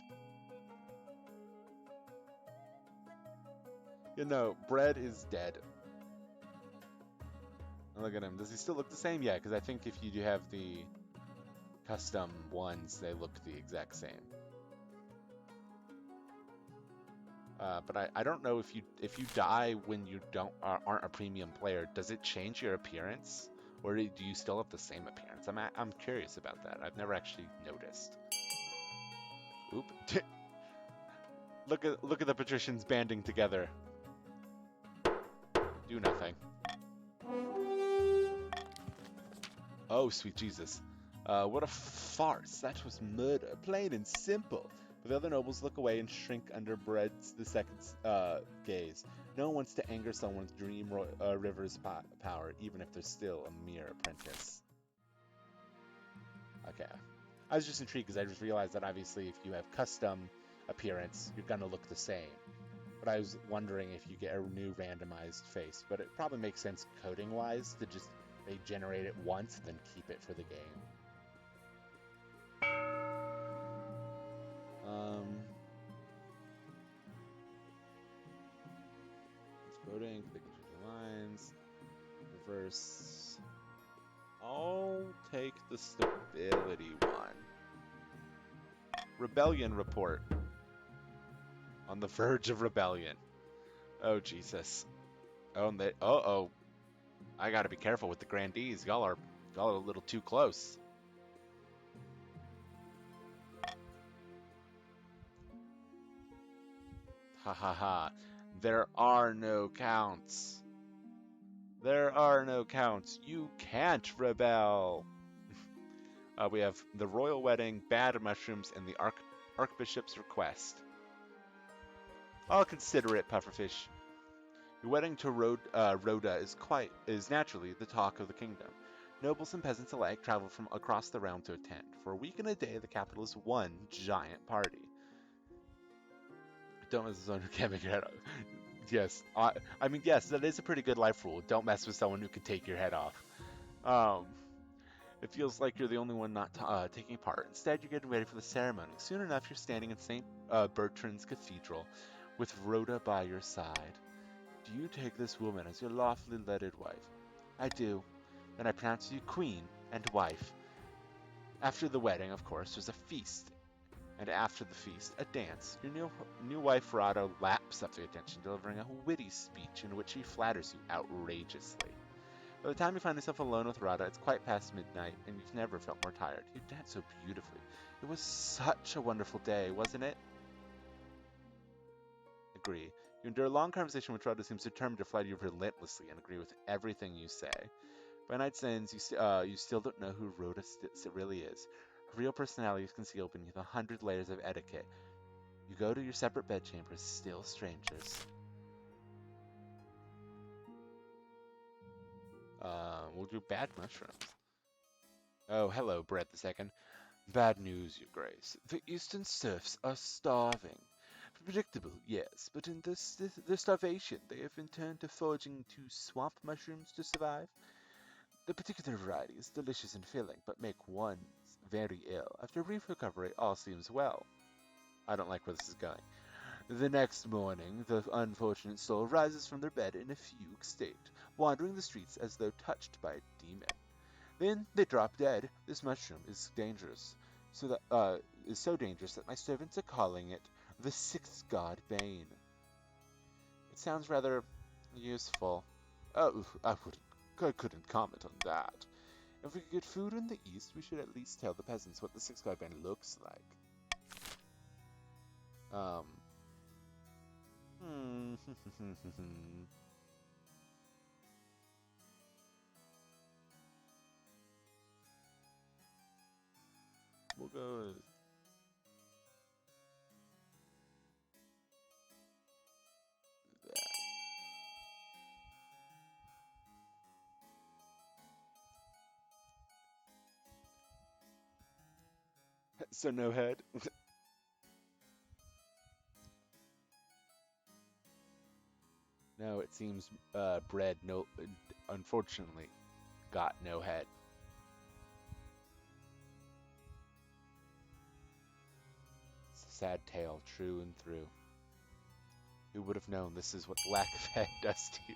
[SPEAKER 2] You know, Bread is dead. Look at him. Does he still look the same? Yeah, because I think if you do have the custom ones, they look the exact same. But I don't know if you die when you aren't a premium player, does it change your appearance, or do you still have the same appearance? I'm curious about that. I've never actually noticed. Oop! Look at the patricians banding together. Do nothing. Oh, sweet Jesus. What a farce. That was murder, plain and simple. But the other nobles look away and shrink under Bread's the second's gaze. No one wants to anger someone with Dream River's power, even if they're still a mere apprentice. Okay. I was just intrigued because I just realized that obviously if you have custom appearance, you're going to look the same. But I was wondering if you get a new randomized face. But it probably makes sense coding-wise to just they generate it once, then keep it for the game. It's voting, clicking through the lines, reverse. I'll take the stability one. Rebellion report. On the verge of rebellion. Oh, Jesus. Oh, and uh-oh. I gotta be careful with the grandees. Y'all are a little too close. Ha ha ha. There are no counts. There are no counts. You can't rebel. We have the royal wedding, bad mushrooms, and the archbishop's request. I'll consider it, Pufferfish. Your wedding to Rhoda is naturally the talk of the kingdom. Nobles and peasants alike travel from across the realm to attend. For a week and a day, the capital is one giant party. Don't mess with someone who can't make your head off. Yes, I mean, yes, that is a pretty good life rule. Don't mess with someone who can take your head off. It feels like you're the only one not taking part. Instead, you're getting ready for the ceremony. Soon enough, you're standing in St. Bertrand's Cathedral with Rhoda by your side. Do you take this woman as your lawfully wedded wife? I do. Then I pronounce you queen and wife. After the wedding, of course, there's a feast. And after the feast, a dance. Your new wife, Rhoda, laps up the attention, delivering a witty speech in which she flatters you outrageously. By the time you find yourself alone with Rhoda, it's quite past midnight, and you've never felt more tired. You danced so beautifully. It was such a wonderful day, wasn't it? Agree. You endure a long conversation with Rhoda, who seems determined to flatter you relentlessly and agree with everything you say. By night's end, you still don't know who Rhoda really is. Her real personality is concealed beneath 100 layers of etiquette. You go to your separate bedchambers, still strangers. We'll do bad mushrooms. Oh, hello, Brett II. Bad news, Your Grace. The eastern serfs are starving. Predictable, yes, but in their starvation, they have been turned to foraging to swamp mushrooms to survive. The particular variety is delicious and filling, but make one very ill. After a brief recovery, all seems well. I don't like where this is going. The next morning, the unfortunate soul rises from their bed in a fugue state, wandering the streets as though touched by a demon. Then they drop dead. This mushroom is dangerous, so dangerous that my servants are calling it the sixth god Bane. It sounds rather useful. Oh, I couldn't comment on that. If we could get food in the east, we should at least tell the peasants what the sixth god Bane looks like. We'll go with... So no head? No, it seems Bread unfortunately got no head. sad tale, true and through. Who would have known this is what lack of head does to you?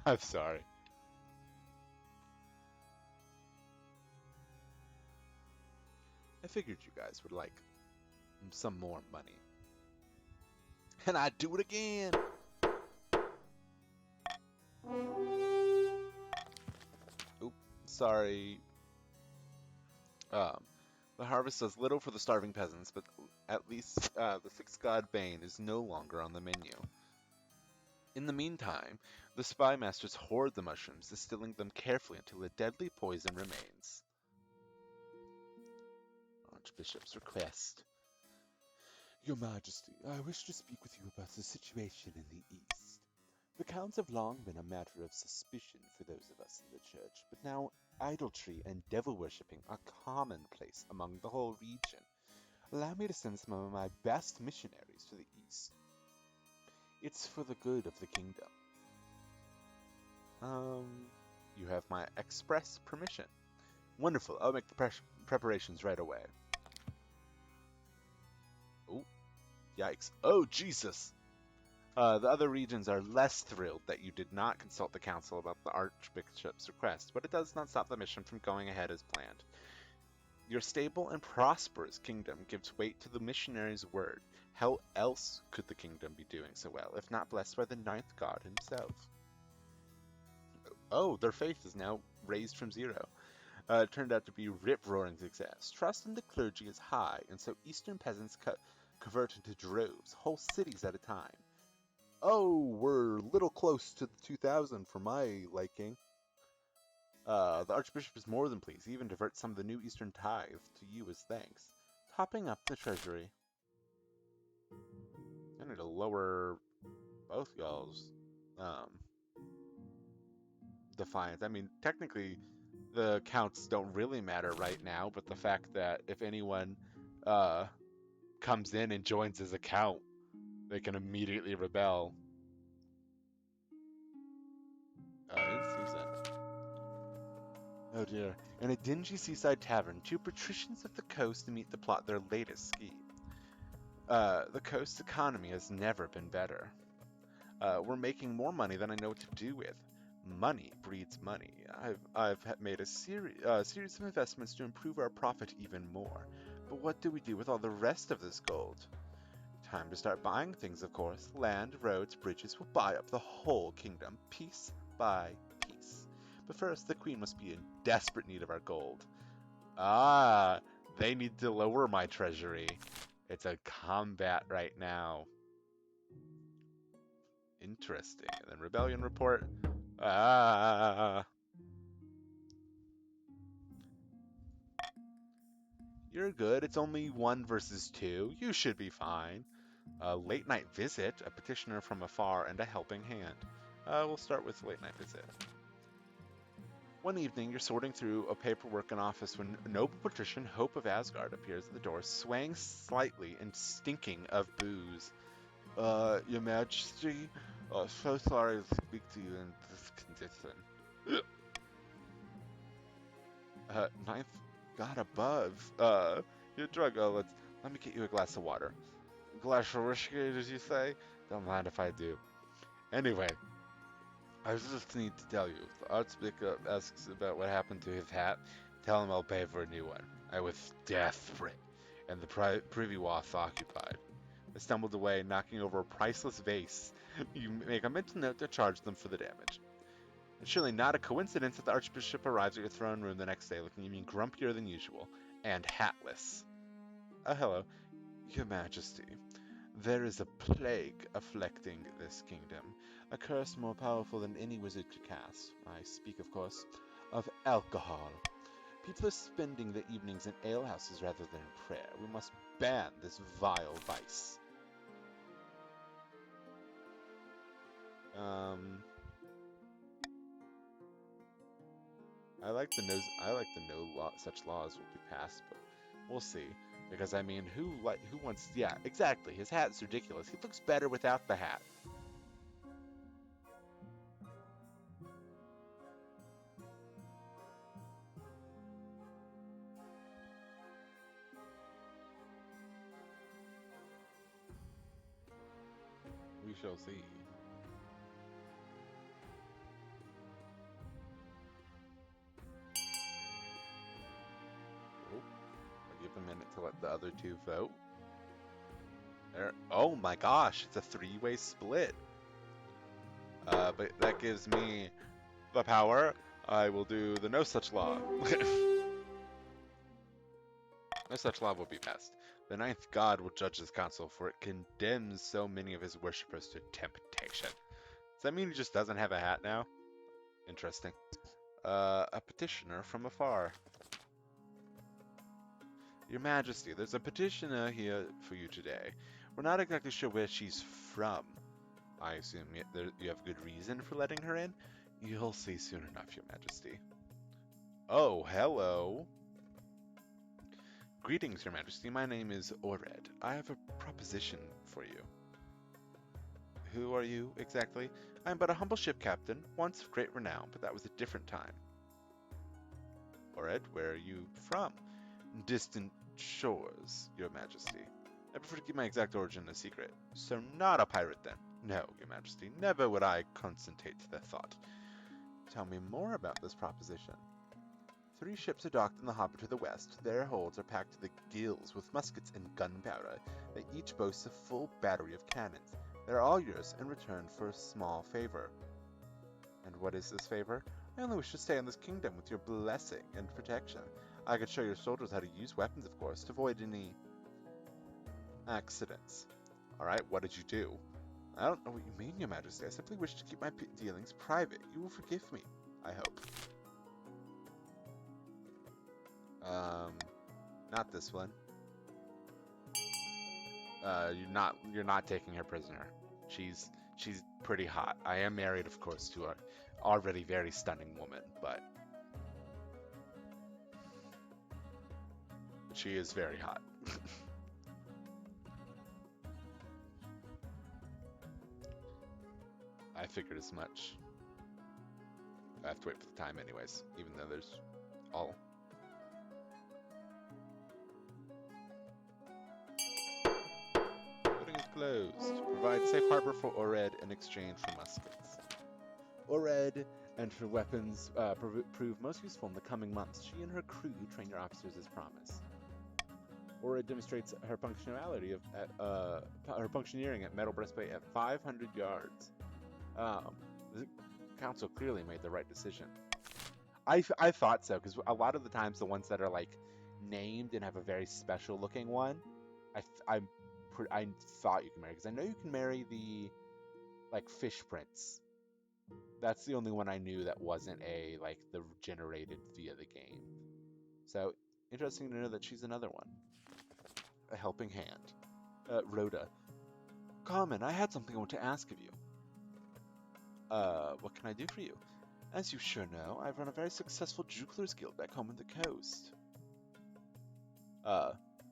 [SPEAKER 2] I'm sorry. I figured you guys would like some more money. And I'd do it again! Oop, sorry. The harvest does little for the starving peasants, but at least the sixth god Bane is no longer on the menu. In the meantime, the spy masters hoard the mushrooms, distilling them carefully until a deadly poison remains. Archbishop's request. Your Majesty, I wish to speak with you about the situation in the East. The counts have long been a matter of suspicion for those of us in the church, but now idolatry and devil-worshipping are commonplace among the whole region. Allow me to send some of my best missionaries to the East. It's for the good of the kingdom. You have my express permission. Wonderful, I'll make the preparations right away. Oh, yikes. Oh, Jesus! The other regions are less thrilled that you did not consult the council about the Archbishop's request, but it does not stop the mission from going ahead as planned. Your stable and prosperous kingdom gives weight to the missionary's word. How else could the kingdom be doing so well, if not blessed by the ninth god himself? Oh, their faith is now raised from 0. It turned out to be rip-roaring success. Trust in the clergy is high, and so eastern peasants convert into droves, whole cities at a time. Oh, we're a little close to the 2,000 for my liking. The Archbishop is more than pleased. He even diverts some of the new Eastern tithe to you as thanks, topping up the treasury. I need to lower both y'all's defiance. I mean, technically, the counts don't really matter right now, but the fact that if anyone comes in and joins his account, they can immediately rebel. In season. Oh dear. In a dingy seaside tavern, 2 patricians of the coast meet to plot their latest scheme. The coast's economy has never been better. We're making more money than I know what to do with. Money breeds money. I've made a series of investments to improve our profit even more. But what do we do with all the rest of this gold? Time to start buying things, of course. Land, roads, bridges will buy up the whole kingdom, piece by piece. But first, the queen must be in desperate need of our gold. Ah, they need to lower my treasury. It's a combat right now. Interesting. And then rebellion report. Ah. You're good. It's only 1 versus 2. You should be fine. A late night visit, a petitioner from afar, and a helping hand. We'll start with late night visit. One evening, you're sorting through a paperwork in office when noble patrician Hope of Asgard appears at the door, swaying slightly and stinking of booze. Your Majesty, so sorry to speak to you in this condition. Ninth God above. You're drunk. Let me get you a glass of water. Glass of whiskey, did you say? Don't mind if I do. Anyway, I just need to tell you, if the Archbishop asks about what happened to his hat, tell him I'll pay for a new one. I was desperate, and the privy was occupied. I stumbled away, knocking over a priceless vase. You make a mental note to charge them for the damage. It's surely not a coincidence that the Archbishop arrives at your throne room the next day looking even grumpier than usual, and hatless. Oh, hello. Your Majesty, there is a plague afflicting this kingdom, a curse more powerful than any wizard could cast. I speak, of course, of alcohol. People are spending their evenings in alehouses rather than in prayer. We must ban this vile vice. I like the no such laws will be passed, but we'll see. Because I mean, who wants? Yeah, exactly. His hat's ridiculous. He looks better without the hat. shall see. Oh, I'll give a minute to let the other two vote. There. Oh my gosh, it's a three-way split. But that gives me the power. I will do the no such law. No such law will be passed. The ninth god will judge this council, for it condemns so many of his worshippers to temptation. Does that mean he just doesn't have a hat now? Interesting. A petitioner from afar. Your Majesty, there's a petitioner here for you today. We're not exactly sure where she's from. I assume you have good reason for letting her in? You'll see soon enough, Your Majesty. Oh, hello. Greetings, Your Majesty. My name is Ored. I have a proposition for you. Who are you, exactly? I am but a humble ship captain, once of great renown, but that was a different time. Ored, where are you from? Distant shores, Your Majesty. I prefer to keep my exact origin a secret. So not a pirate, then? No, Your Majesty. Never would I consent to the thought. Tell me more about this proposition. 3 ships are docked in the harbor to the west. Their holds are packed to the gills with muskets and gunpowder. They each boast a full battery of cannons. They're all yours in return for a small favor. And what is this favor? I only wish to stay in this kingdom with your blessing and protection. I could show your soldiers how to use weapons, of course, to avoid any accidents. Alright, what did you do? I don't know what you mean, Your Majesty. I simply wish to keep my dealings private. You will forgive me, I hope. Not this one. You're not taking her prisoner. She's pretty hot. I am married, of course, to a already very stunning woman, but she is very hot. I figured as much. I have to wait for the time anyways, even though there's all. Voting is closed. Provide safe harbor for Ored in exchange for muskets. Ored and her weapons prove most useful in the coming months. She and her crew train your officers as promised. Ored demonstrates her functionality her functioneering at Metal Breastplate at 500 yards. The council clearly made the right decision. I thought so, because a lot of the times the ones that are like named and have a very special looking one, I thought you can marry, because I know you can marry the like fish prince. That's the only one I knew that wasn't the generated via the game. So interesting to know that she's another one. A helping hand. Rhoda. Carmen, I had something I want to ask of you. What can I do for you? As you sure know, I run a very successful Jugglers Guild back home on the coast.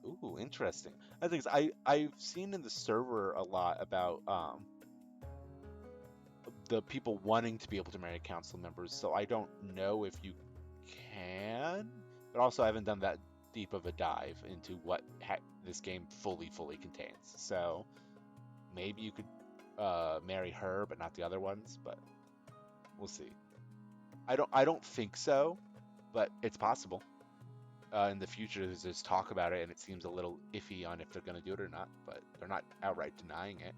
[SPEAKER 2] Ooh, interesting. I think I've seen in the server a lot about the people wanting to be able to marry council members, so I don't know if you can, but also I haven't done that deep of a dive into what this game fully contains. So maybe you could marry her, but not the other ones, but we'll see. I don't think so, but it's possible. In the future, there's talk about it, and it seems a little iffy on if they're going to do it or not, but they're not outright denying it.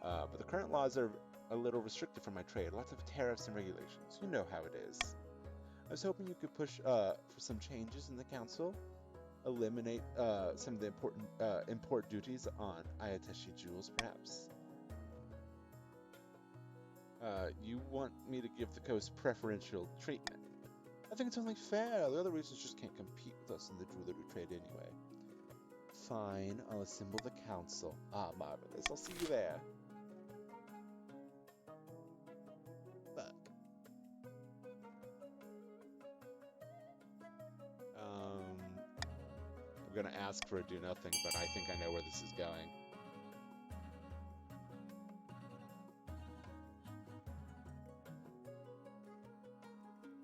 [SPEAKER 2] But the current laws are a little restricted for my trade. Lots of tariffs and regulations. You know how it is. I was hoping you could push for some changes in the council, eliminate some of the important import duties on Ayateshi jewels, perhaps. You want me to give the coast preferential treatment? I think it's only fair. The other regions just can't compete with us in the jewelry trade anyway. Fine, I'll assemble the council. Ah, marvelous. I'll see you there. Fuck. I'm gonna ask for a do nothing, but I think I know where this is going.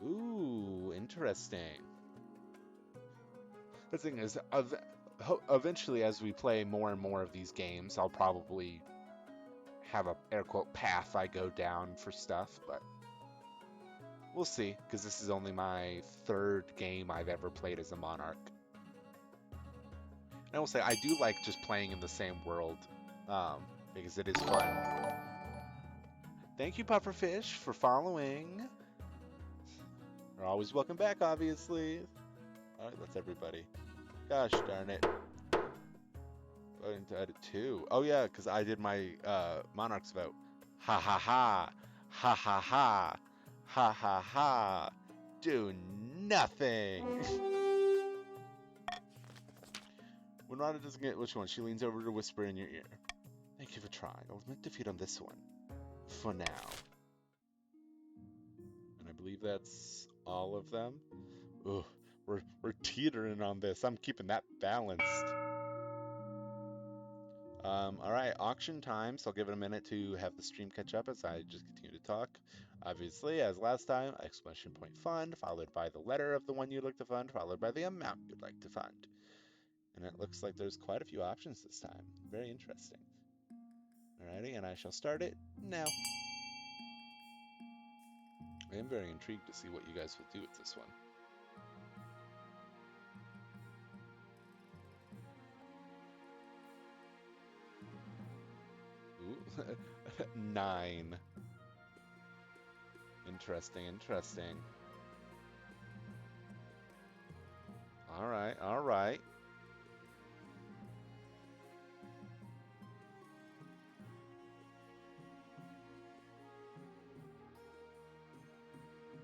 [SPEAKER 2] Ooh, interesting. The thing is, eventually as we play more and more of these games, I'll probably have a air quote path I go down for stuff, but we'll see, because this is only my 3rd game I've ever played as a Monarch. And I will say, I do like just playing in the same world, because it is fun. Thank you, Pufferfish, for following. You're always welcome back, obviously. Alright, that's everybody. Gosh darn it. Voting to edit 2. Oh yeah, because I did my Monarchs vote. Ha ha ha. Ha ha ha. Ha ha ha. Do nothing. When Rada doesn't get which one, she leans over to whisper in your ear. Thank you for trying. I'll admit defeat on this one. For now. And I believe that's all of them. Ugh, we're teetering on this. I'm keeping that balanced. Alright, auction time, so I'll give it a minute to have the stream catch up as I just continue to talk. Obviously, as last time, exclamation point fund, followed by the letter of the one you'd like to fund, followed by the amount you'd like to fund. And it looks like there's quite a few options this time. Very interesting. Alrighty, and I shall start it now. I am very intrigued to see what you guys will do with this one. Ooh, 9. Interesting, interesting. Alright, alright.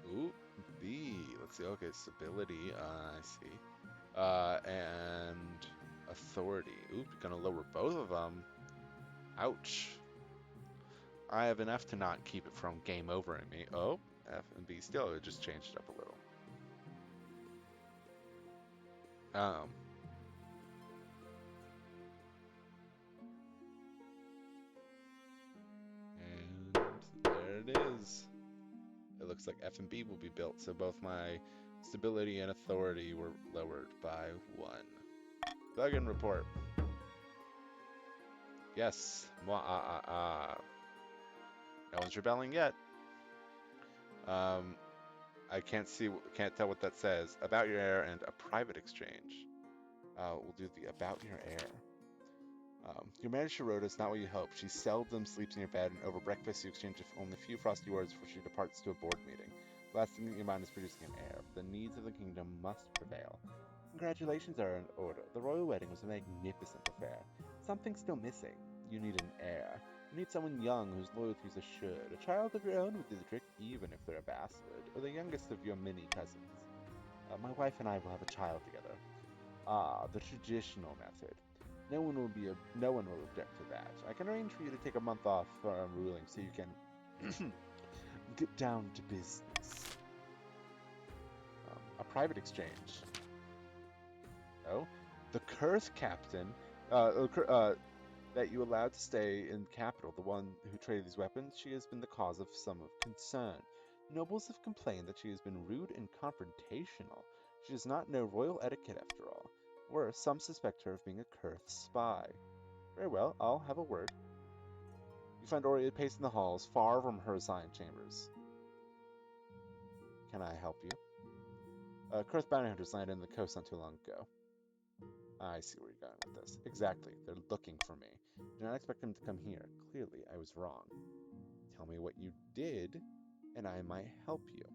[SPEAKER 2] Ooh, B. Let's see. Okay, stability. I see. And authority. Oop, gonna lower both of them. Ouch. I have an F to not keep it from game over in me. Oh, F and B still. It just changed it up a little. And there it is. It looks like F and B will be built, so both my stability and authority were lowered by 1. Plugin report. Yes. No one's rebelling yet. I can't tell what that says. About your heir and a private exchange. We'll do the about your heir. Your marriage to Rhoda is not what you hoped. She seldom sleeps in your bed, and over breakfast you exchange only a few frosty words before she departs to a board meeting. The last thing in your mind is producing an heir. The needs of the kingdom must prevail. Congratulations are in order. The royal wedding was a magnificent affair. Something's still missing. You need an heir. You need someone young whose loyalties are assured. A child of your own would do the trick, even if they're a bastard, or the youngest of your many cousins. My wife and I will have a child together. The traditional method. No one will object to that. I can arrange for you to take a month off from ruling so you can get down to business. A private exchange. Oh, the Kurth captain that you allowed to stay in the capital, the one who traded these weapons, she has been the cause of some of concern. Nobles have complained that she has been rude and confrontational. She does not know royal etiquette after all. Worse, some suspect her of being a Kurth spy. Very well, I'll have a word. You find Oria pacing the halls, far from her assigned chambers. Can I help you? Kurth bounty hunters landed on the coast not too long ago. I see where you're going with this. Exactly, they're looking for me. Do not expect them to come here. Clearly, I was wrong. Tell me what you did, and I might help you.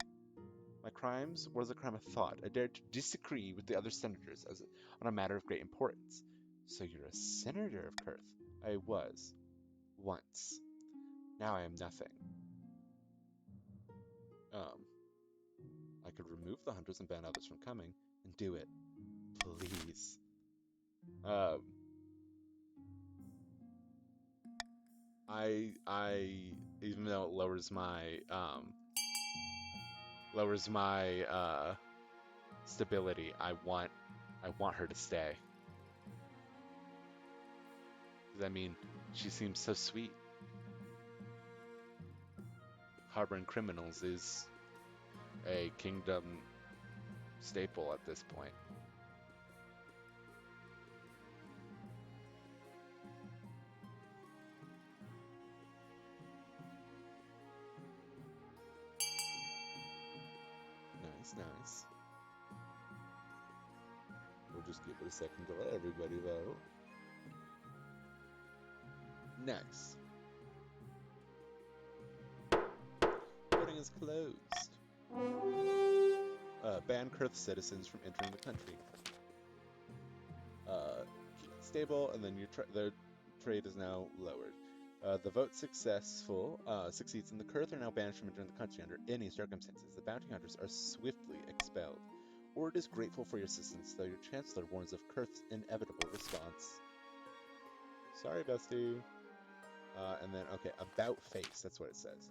[SPEAKER 2] My crimes was a crime of thought. I dared to disagree with the other senators on a matter of great importance. So you're a senator of Kurth? I was. Once. Now I am nothing. I could remove the hunters and ban others from coming, and do it. Please. Even though it lowers my stability, I want her to stay. I mean, she seems so sweet. Harboring criminals is a kingdom staple at this point. Nice, nice. We'll just give it a second to let everybody vote. Nice. Voting is closed. Ban Kurth citizens from entering the country. Keep it stable, and then their trade is now lowered. The vote succeeds, and the Kurth are now banished from entering the country under any circumstances. The bounty hunters are swiftly expelled. Ord is grateful for your assistance, though your chancellor warns of Kurth's inevitable response. Sorry, bestie. And then, okay, about face, that's what it says.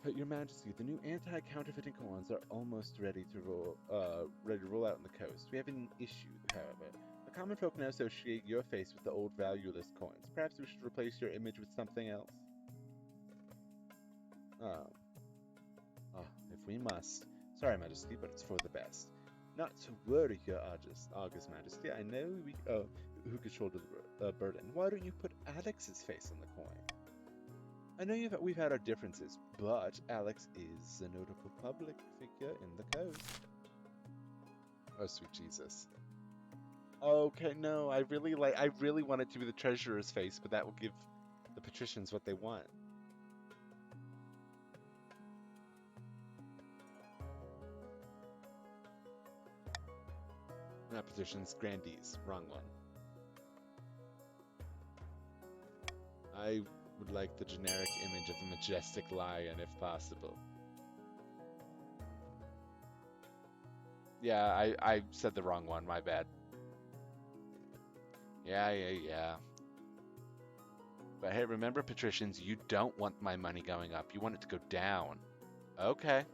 [SPEAKER 2] But Your Majesty, the new anti-counterfeiting coins are almost ready to roll out on the coast. We have an issue, however. The common folk now associate your face with the old valueless coins. Perhaps we should replace your image with something else? If we must. Sorry, Majesty, but it's for the best. Not to worry, Your August Majesty. I know who could shoulder the burden. Why don't you put Alex's face on the coin? I know we've had our differences, but Alex is a notable public figure in the coast. Oh, sweet Jesus. Okay, no, I really want it to be the treasurer's face, but that will give the patricians what they want. Not patricians, grandees. Wrong one. I would like the generic image of a majestic lion, if possible. Yeah, I said the wrong one, my bad. Yeah. But hey, remember, patricians, you don't want my money going up. You want it to go down. Okay.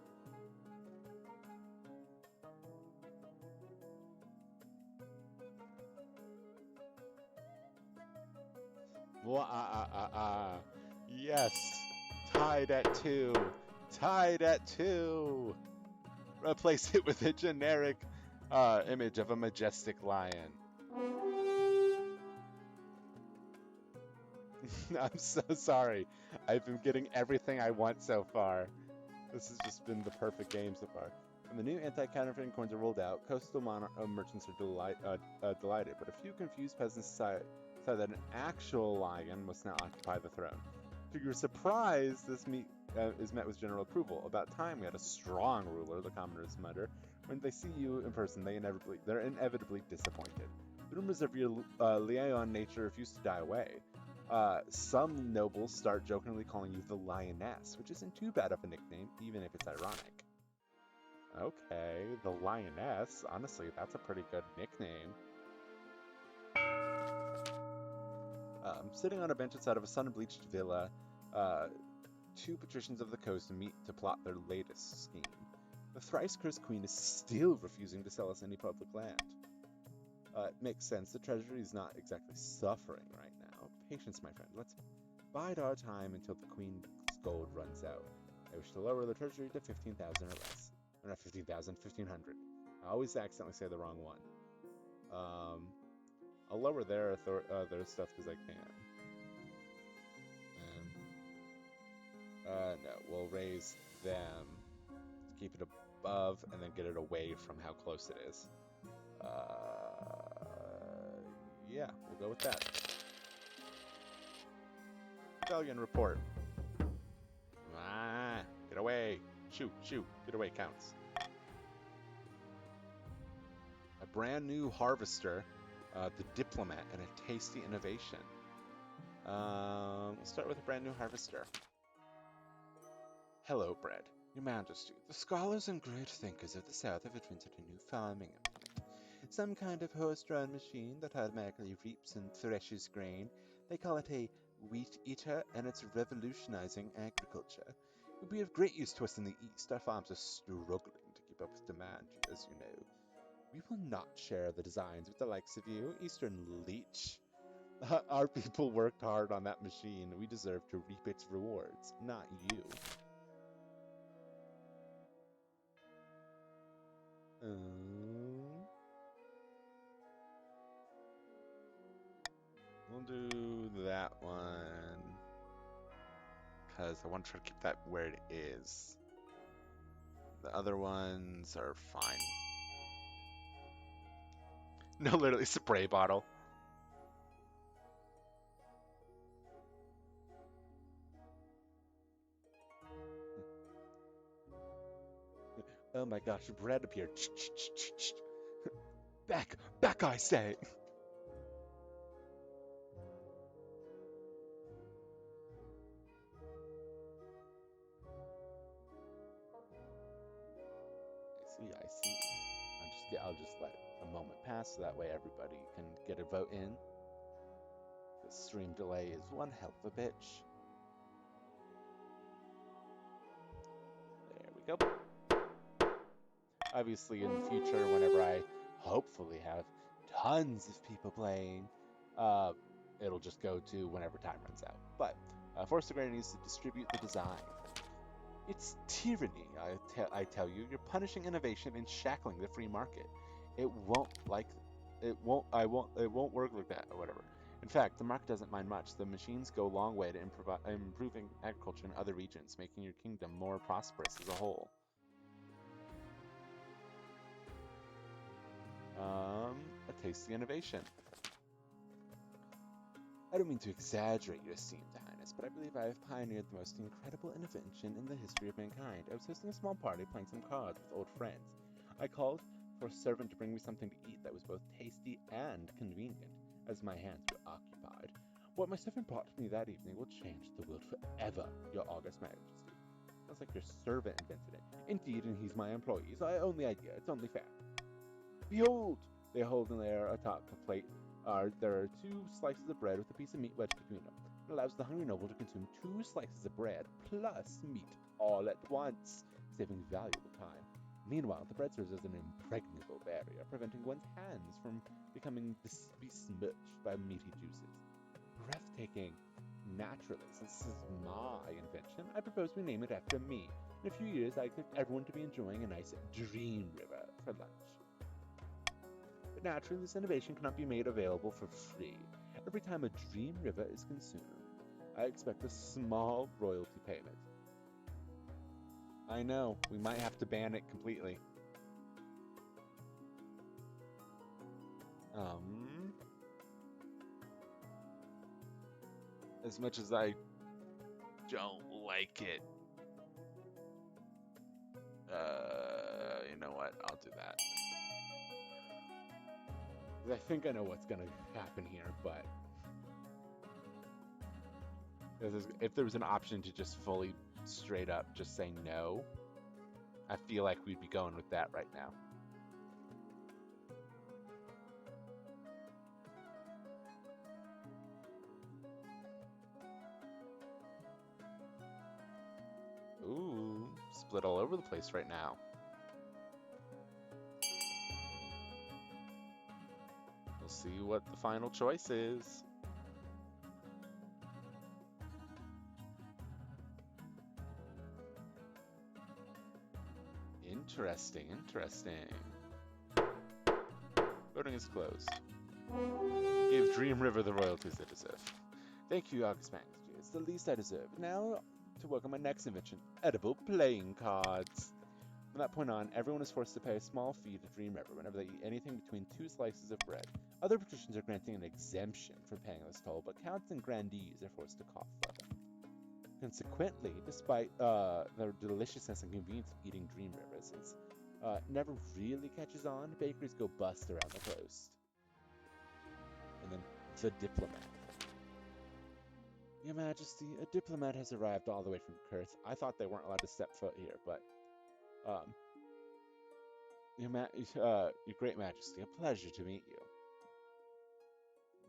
[SPEAKER 2] Yes. Tied at 2. Tied at 2. Replace it with a generic image of a majestic lion. I'm so sorry. I've been getting everything I want so far. This has just been the perfect game so far. When the new anti-counterfeiting coins are rolled out, coastal merchants are delighted, but a few confused peasants decide that an actual lion must now occupy the throne. To your surprise, this is met with general approval. About time we had a strong ruler, the commoners mutter. When they see you in person, they're inevitably disappointed. The rumors of your Leon nature refuse to die away. Some nobles start jokingly calling you the Lioness, which isn't too bad of a nickname, even if it's ironic. Okay, the Lioness. Honestly, that's a pretty good nickname. Sitting on a bench outside of a sun-bleached villa, two patricians of the coast meet to plot their latest scheme. The thrice-cursed queen is still refusing to sell us any public land. It makes sense. The treasury is not exactly suffering right now. Patience, my friend. Let's bide our time until the queen's gold runs out. I wish to lower the treasury to 15,000 or less. Or not 15,000, 1,500. I always accidentally say the wrong one. I'll lower their stuff because I can. No, we'll raise them. Keep it above and then get it away from how close it is. Yeah, we'll go with that. Rebellion report. Get away. Shoot. Get away, counts. A brand new harvester, the diplomat, and a tasty innovation. We'll start with a brand new harvester. Hello, bread. Your Majesty, the scholars and great thinkers of the South have invented a new farming implement. Some kind of horse-drawn machine that automatically reaps and threshes grain. They call it a wheat eater, and it's revolutionizing agriculture. It will be of great use to us in the East. Our farms are struggling to keep up with demand, as you know. We will not share the designs with the likes of you, Eastern leech. Our people worked hard on that machine. We deserve to reap its rewards, not you. We'll do that one because I want to try to keep that where it is. The other ones are fine. No, literally, spray bottle. Oh my gosh, bread appeared. Back, back, I say. I see. I'll just let a moment pass so that way everybody can get a vote in. The stream delay is one hell of a bitch. There we go. Obviously, in the future, whenever I hopefully have tons of people playing, uh, it'll just go to whenever time runs out. But Force of Granny needs to distribute the design. It's tyranny, I tell you. You're punishing innovation and shackling the free market. It won't like, it won't work like that or whatever. In fact, the market doesn't mind much. The machines go a long way to improving agriculture in other regions, making your kingdom more prosperous as a whole. A tasty innovation. I don't mean to exaggerate, your esteemed highness, but I believe I have pioneered the most incredible invention in the history of mankind. I was hosting a small party playing some cards with old friends. I called for a servant to bring me something to eat that was both tasty and convenient, as my hands were occupied. What my servant brought me that evening will change the world forever, your august majesty. Sounds like your servant invented it. Indeed, and he's my employee, so I own the idea. It's only fair. Behold! They hold in there atop the plate. There are 2 slices of bread with a piece of meat wedged between them. It allows the hungry noble to consume 2 slices of bread plus meat all at once, saving valuable time. Meanwhile, the bread serves as an impregnable barrier, preventing one's hands from becoming besmirched by meaty juices. Breathtaking. Naturally, since this is my invention, I propose we name it after me. In a few years, I expect everyone to be enjoying a nice dream river for lunch. But naturally, this innovation cannot be made available for free. Every time a dream river is consumed, I expect a small royalty payment. I know, we might have to ban it completely. As much as I don't like it, you know what? I'll do that. I think I know what's gonna happen here, but if there was an option to just fully straight up just say no, I feel like we'd be going with that right now. Ooh, split all over the place right now. We'll see what the final choice is. Interesting, interesting. Voting is closed. Give Dream River the royalties they deserve. Thank you, August Majesty. It's the least I deserve. Now to work on my next invention, edible playing cards. From that point on, everyone is forced to pay a small fee to Dream River whenever they eat anything between 2 slices of bread. Other patricians are granting an exemption for paying this toll, but counts and grandees are forced to cough further. Consequently, despite the deliciousness and convenience of eating Dream River, since never really catches on, bakeries go bust around the coast. And then the diplomat. Your Majesty, a diplomat has arrived all the way from Kurth. I thought they weren't allowed to step foot here, but Your Great Majesty, a pleasure to meet you.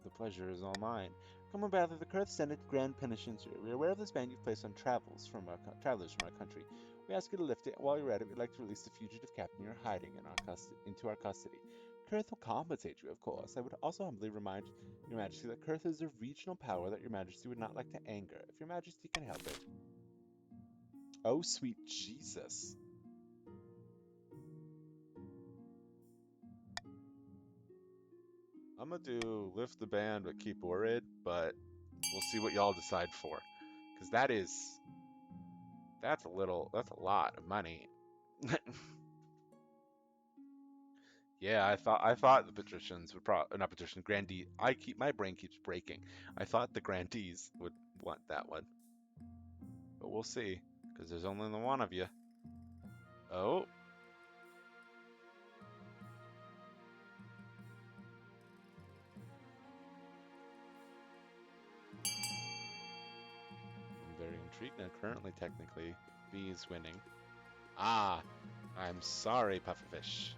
[SPEAKER 2] The pleasure is all mine. Come on, Bather, the Kurth Senate Grand Penitentiary. We are aware of this ban you've placed on travelers from our country. We ask you to lift it, and while you're at it, we'd like to release the fugitive captain you're hiding into our custody. Kurth will compensate you, of course. I would also humbly remind Your Majesty that Kurth is a regional power that Your Majesty would not like to anger, if Your Majesty can help it. Oh, sweet Jesus. I'm gonna do lift the ban but keep worried, but we'll see what y'all decide for. Because that's a lot of money. Yeah, I thought the patricians would probably not patrician grandee. My brain keeps breaking. I thought the grandees would want that one, but we'll see because there's only the one of you. Oh, I'm very intrigued. Now, currently, technically, B is winning. Ah, I'm sorry, Pufferfish.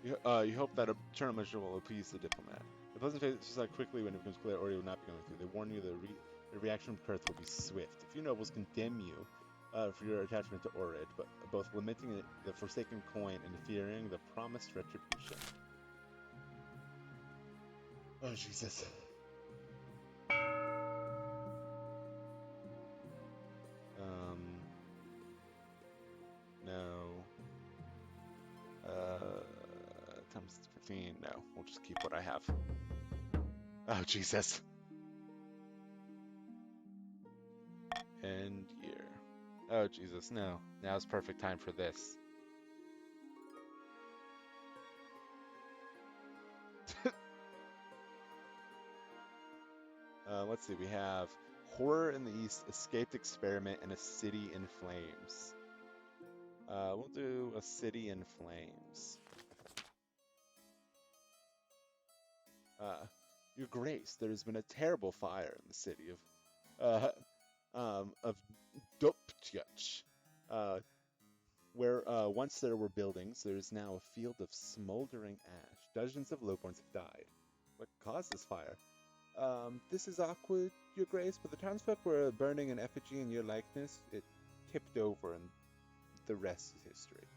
[SPEAKER 2] You hope that a turn measure will appease the diplomat. The pleasant face decide quickly when it becomes clear Ori will not be going through. They warn you the reaction from Kurth will be swift. A few nobles condemn you for your attachment to Orid, but both lamenting the forsaken coin and fearing the promised retribution. Oh, Jesus. No. Times 15. No, we'll just keep what I have. Oh, Jesus. End year. Oh, Jesus, no. Now's perfect time for this. Let's see, we have Horror in the East, Escaped Experiment, and a City in Flames. We'll do a City in Flames. Your Grace, there has been a terrible fire in the city of Doptyach. Where once there were buildings, there is now a field of smoldering ash. Dozens of lowborns have died. What caused this fire? This is awkward, Your Grace, but the townsfolk were burning an effigy in your likeness. It tipped over, and the rest is history.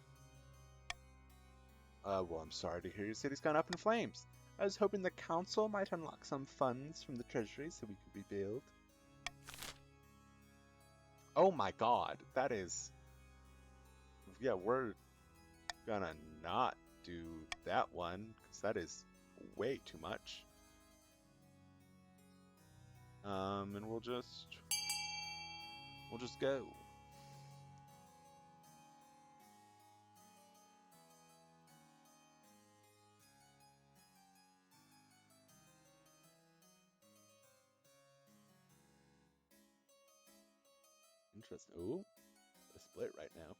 [SPEAKER 2] Well, I'm sorry to hear your city's gone up in flames. I was hoping the council might unlock some funds from the treasury so we could rebuild. Oh my god, that is... Yeah, we're gonna not do that one, because that is way too much. And we'll just go. Interesting. Ooh, a split right now.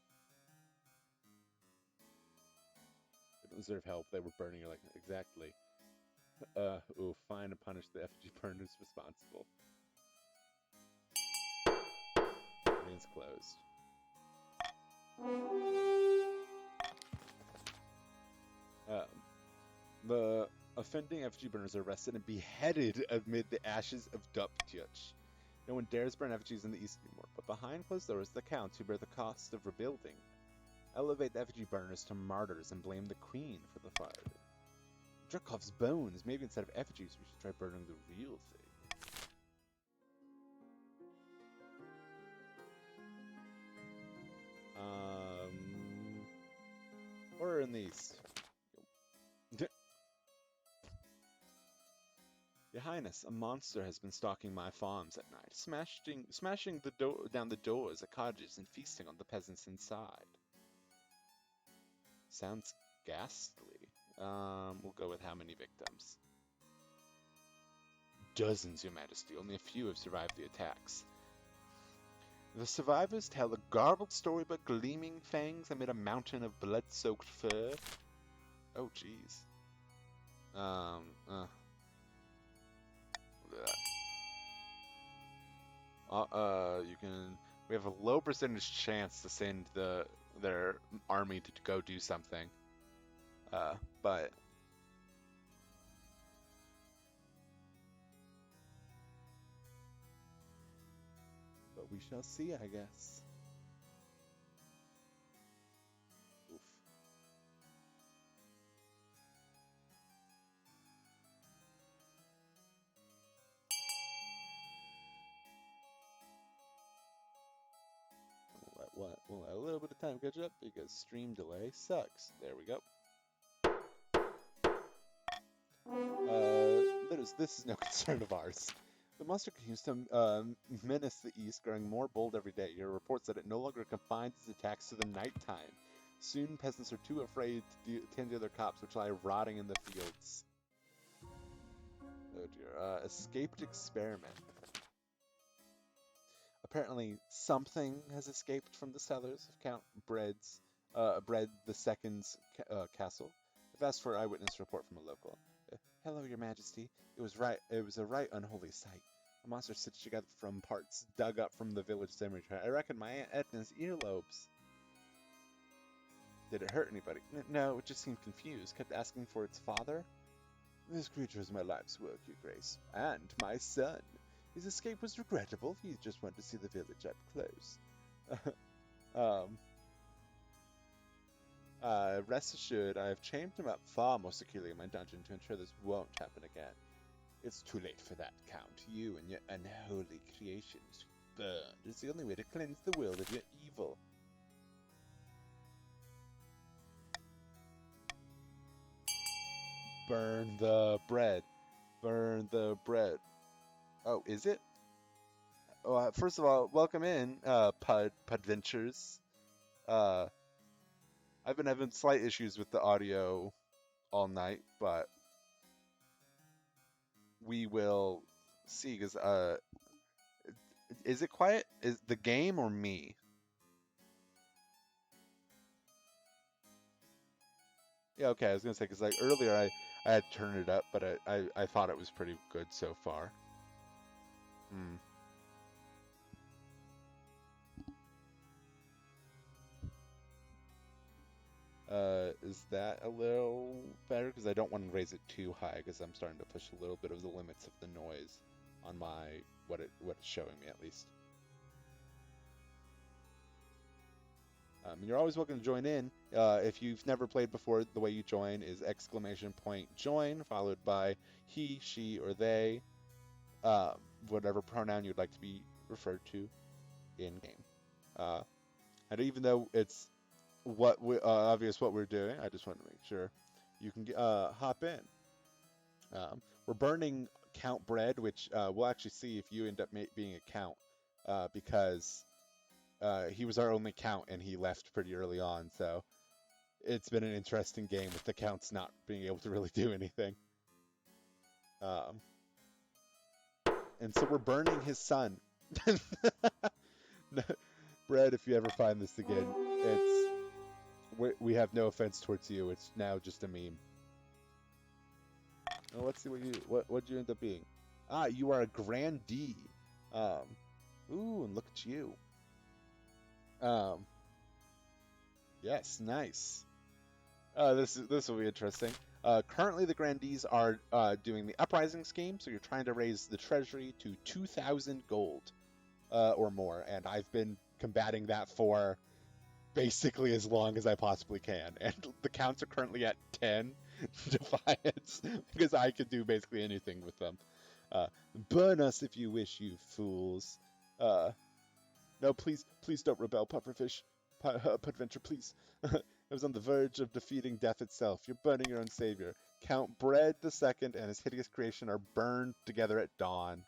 [SPEAKER 2] They don't deserve help. They were burning her like exactly. Ooh, fine and punish the effigy burners responsible. Remains closed. The offending effigy burners are arrested and beheaded amid the ashes of Doptyach. No one dares burn effigies in the east anymore, but behind closed doors, the counts who bear the cost of rebuilding elevate the effigy burners to martyrs and blame the queen for the fire. Drukov's bones. Maybe instead of effigies, we should try burning the real thing. Horror in the east. Your Highness, a monster has been stalking my farms at night, smashing down the doors of cottages and feasting on the peasants inside. Sounds ghastly. We'll go with how many victims? Dozens, Your Majesty. Only a few have survived the attacks. The survivors tell a garbled story about gleaming fangs amid a mountain of blood-soaked fur. Oh, jeez. You can. We have a low percentage chance to send their army to go do something. But we shall see, I guess. Oof. We'll let a little bit of time catch up because stream delay sucks. There we go. This is no concern of ours. The monster continues to menace the east, growing more bold every day. There are reports that it no longer confines its attacks to the nighttime. Soon, peasants are too afraid to tend to their crops, which lie rotting in the fields. Oh dear. Escaped experiment. Apparently, something has escaped from the cellars of Count Bread the Second's castle. I've asked for an eyewitness report from a local. Hello, Your Majesty. It was a right unholy sight. A monster stitched together from parts dug up from the village cemetery. I reckon my Aunt Edna's earlobes. Did it hurt anybody? No, it just seemed confused. Kept asking for its father. This creature is my life's work, Your Grace, and my son. His escape was regrettable. He just went to see the village up close. Rest assured, I have chained him up far more securely in my dungeon to ensure this won't happen again. It's too late for that, Count. You and your unholy creations burned. It's the only way to cleanse the world of your evil. Burn the bread. Burn the bread. Oh, is it? First of all, welcome in, Pudventures. I've been having slight issues with the audio all night, but we will see. Because is it quiet? Is the game or me? Yeah, okay. I was gonna say because like earlier I had turned it up, but I thought it was pretty good so far. Hmm. Is that a little better? Because I don't want to raise it too high because I'm starting to push a little bit of the limits of the noise on my what it's showing me at least. You're always welcome to join in. If you've never played before, the way you join is !join followed by he, she, or they, whatever pronoun you'd like to be referred to in game. And even though it's obvious what we're doing, I just want to make sure you can hop in. We're burning Count Bread, which we'll actually see if you end up being a count, because he was our only count and he left pretty early on. So it's been an interesting game with the counts not being able to really do anything. And so we're burning his son. Bread, if you ever find this again, we have no offense towards you. It's now just a meme. Well, let's see what you end up being. Ah, you are a grandee. Ooh, and look at you. Yes, nice. This will be interesting. Currently, the grandees are doing the uprising scheme, so you're trying to raise the treasury to 2,000 gold or more, and I've been combating that for basically as long as I possibly can, and the counts are currently at 10 defiance because I could do basically anything with them. Burn us if you wish, you fools. No, please don't rebel, Pufferfish. Pudventure, please. I was on the verge of defeating death itself. You're burning your own savior. Count Bread the Second and his hideous creation are burned together at dawn.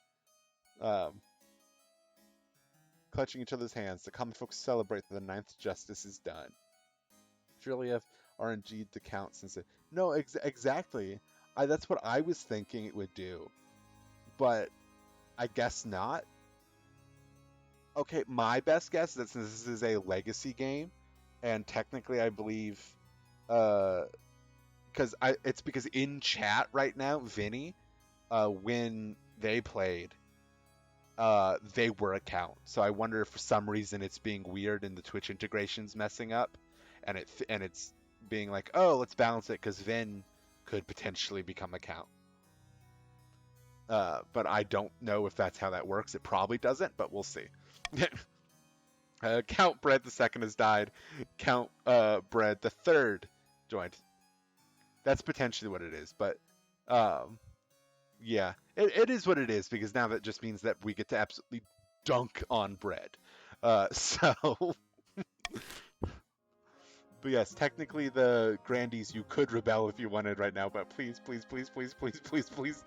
[SPEAKER 2] Clutching each other's hands, the common folks celebrate that the ninth justice is done. Surely have RNG'd the count since it... No, exactly. That's what I was thinking it would do. But I guess not. Okay, my best guess is that since this is a legacy game, and technically I believe, it's because in chat right now, Vinny, when they played, they were a count. So I wonder if for some reason it's being weird and the Twitch integration's messing up, and it's being like, oh, let's balance it because Vin could potentially become a count. But I don't know if that's how that works. It probably doesn't, but we'll see. Count Bread the Second has died. Count Bread the Third joined. That's potentially what it is, but yeah, it is what it is because now that just means that we get to absolutely dunk on Bread. So, but yes, technically the Grandies you could rebel if you wanted right now, but please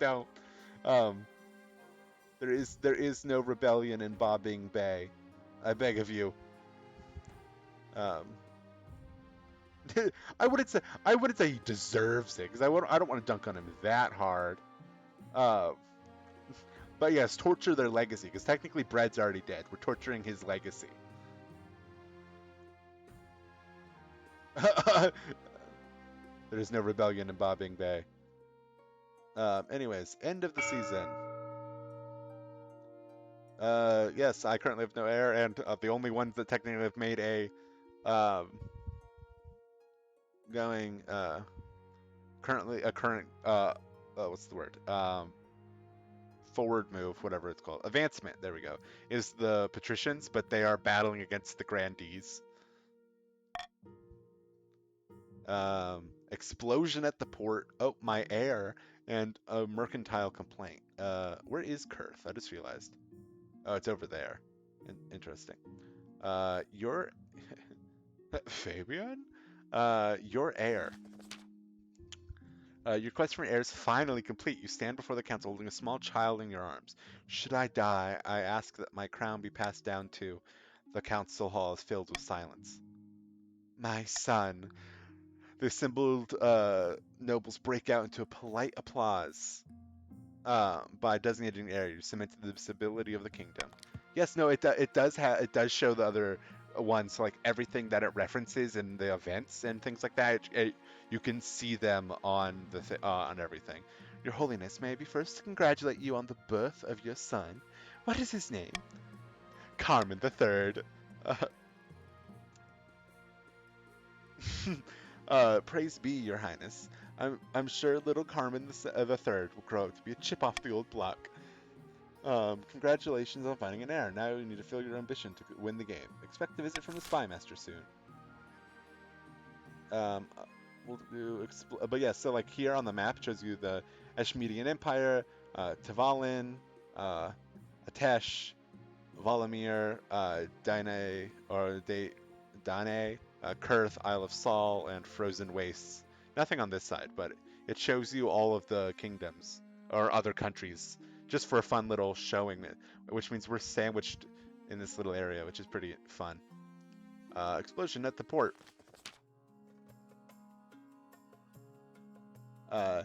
[SPEAKER 2] don't. There is no rebellion in Bobbing Bay. I beg of you. Um, I wouldn't say he deserves it because I don't want to dunk on him that hard. Uh, but yes, torture their legacy because technically Bread's already dead. We're torturing his legacy. There is no rebellion in Bobbing Bay. Anyways, end of the season. Yes, I currently have no heir, and the only ones that technically have made a um, going currently a current what's the word forward move, whatever it's called, advancement. There we go. Is the patricians, but they are battling against the grandees. Explosion at the port. Oh, my heir and a mercantile complaint. Where is Kurth? I just realized. Oh, it's over there. Interesting. Your Fabian? Your heir. Your quest for an heir is finally complete. You stand before the council holding a small child in your arms. Should I die, I ask that my crown be passed down to. The council hall is filled with silence. My son. The assembled nobles break out into a polite applause. By designating area, you cement the stability of the kingdom. Yes, no, it does show the other ones, so like everything that it references in the events and things like that. You can see them on on everything. Your Holiness, may I be first to congratulate you on the birth of your son. What is his name? Carmen the Third. Praise be, Your Highness. I'm sure little Carmen the Third will grow up to be a chip off the old block. Congratulations on finding an heir. Now you need to fill your ambition to win the game. Expect a visit from the Spy Master soon. Um, uh, we'll do, but yeah, so like here on the map shows you the Eshmedian Empire, Tavalin, Atesh, Valamir, Dane, Kurth, Isle of Sol, and Frozen Wastes. Nothing on this side, but it shows you all of the kingdoms or other countries just for a fun little showing, which means we're sandwiched in this little area, which is pretty fun. Explosion at the port. Uh,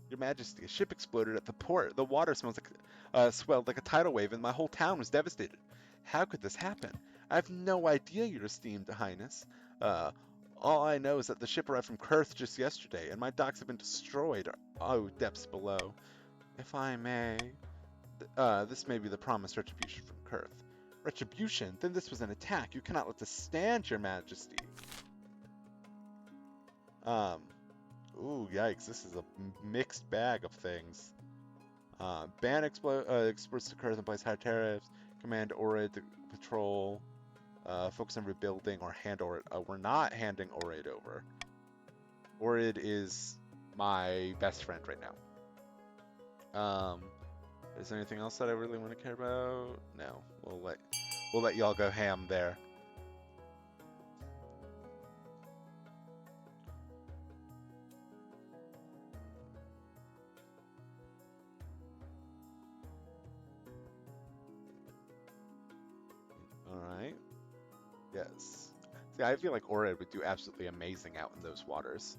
[SPEAKER 2] Your Majesty, a ship exploded at the port. The water swelled like a tidal wave, and my whole town was devastated. How could this happen? I have no idea, Your Esteemed Highness. Uh, all I know is that the ship arrived from Kurth just yesterday, and my docks have been destroyed. Oh, depths below. If I may, this may be the promised retribution from Kurth. Retribution? Then this was an attack. You cannot let this stand, Your Majesty. Um, Ooh, yikes, this is a mixed bag of things. Ban exports to Kurth and place high tariffs. Command Orid to patrol. Focus on rebuilding or hand Orid. We're not handing Orid over. Orid is my best friend right now. Is there anything else that I really want to care about? No, we'll let y'all go ham there. Alright. Yes. See, I feel like Orid would do absolutely amazing out in those waters.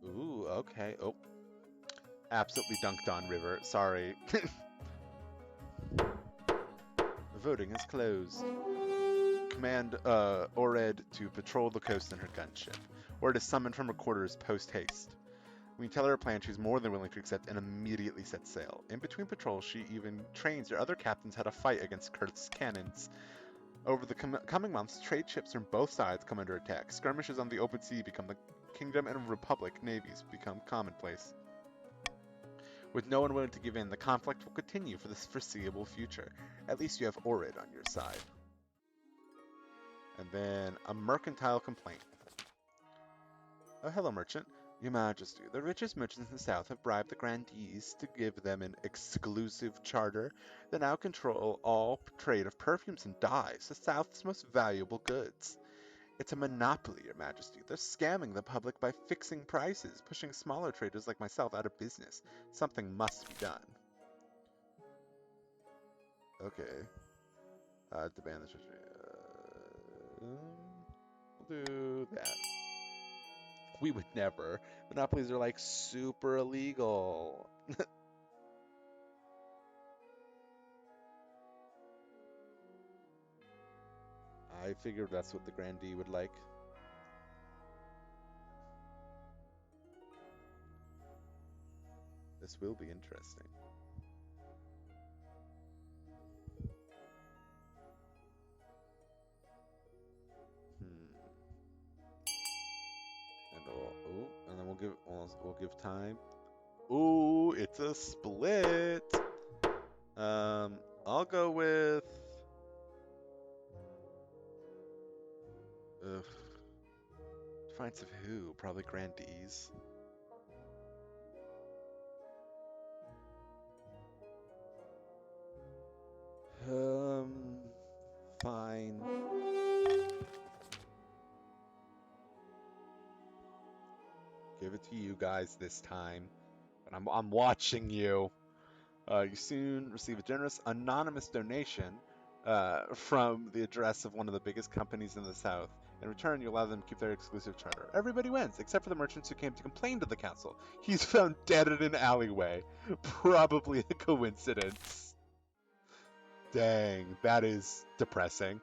[SPEAKER 2] Ooh, okay. Oh. Absolutely dunked on, River. Sorry. Voting is closed. Command Ored to patrol the coast in her gunship. Ored is summoned from her quarters post-haste. When you tell her her plan, she's more than willing to accept and immediately sets sail. In between patrols, she even trains her other captains how to fight against Kurth's cannons. Over the coming months, trade ships from both sides come under attack. Skirmishes on the open sea become the Kingdom and Republic navies become commonplace. With no one willing to give in, the conflict will continue for the foreseeable future. At least you have Orid on your side. And then a mercantile complaint. Oh, hello, merchant. Your Majesty, the richest merchants in the south have bribed the grandees to give them an exclusive charter that now control all trade of perfumes and dyes, the south's most valuable goods. It's a monopoly, Your Majesty. They're scamming the public by fixing prices, pushing smaller traders like myself out of business. Something must be done. Okay. Demand the treasury. We'll do that. We would never. Monopolies are like super illegal. I figured that's what the Grandee would like. This will be interesting. And then we'll give time. Ooh, it's a split. I'll go with. Ugh. Defiance of who? Probably Grandees. Fine. Give it to you guys this time. But I'm watching you. You soon receive a generous anonymous donation from the address of one of the biggest companies in the South. In return, you allow them to keep their exclusive charter. Everybody wins, except for the merchants who came to complain to the council. He's found dead in an alleyway. Probably a coincidence. Dang, that is depressing.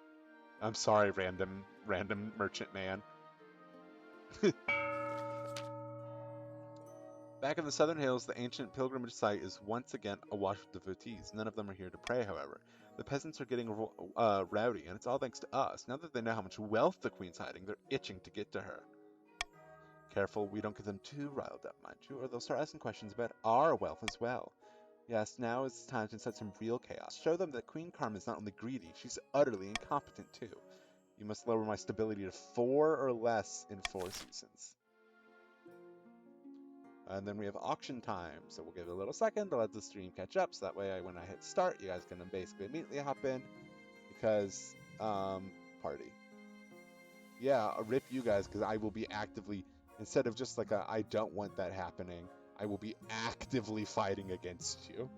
[SPEAKER 2] I'm sorry, random merchant man. Back in the southern hills, the ancient pilgrimage site is once again awash with devotees. None of them are here to pray, however. The peasants are getting rowdy, and it's all thanks to us. Now that they know how much wealth the queen's hiding, they're itching to get to her. Careful, we don't get them too riled up, mind you, or they'll start asking questions about our wealth as well. Yes, now is the time to incite some real chaos. Show them that Queen Karma is not only greedy, she's utterly incompetent too. You must lower my stability to 4 or less in 4 seasons. And then we have auction time, so we'll give it a little second to let the stream catch up, so that way when I hit start, you guys can basically immediately hop in, because, party. Yeah, rip you guys, because I will be actively, instead of just like I don't want that happening, I will be actively fighting against you.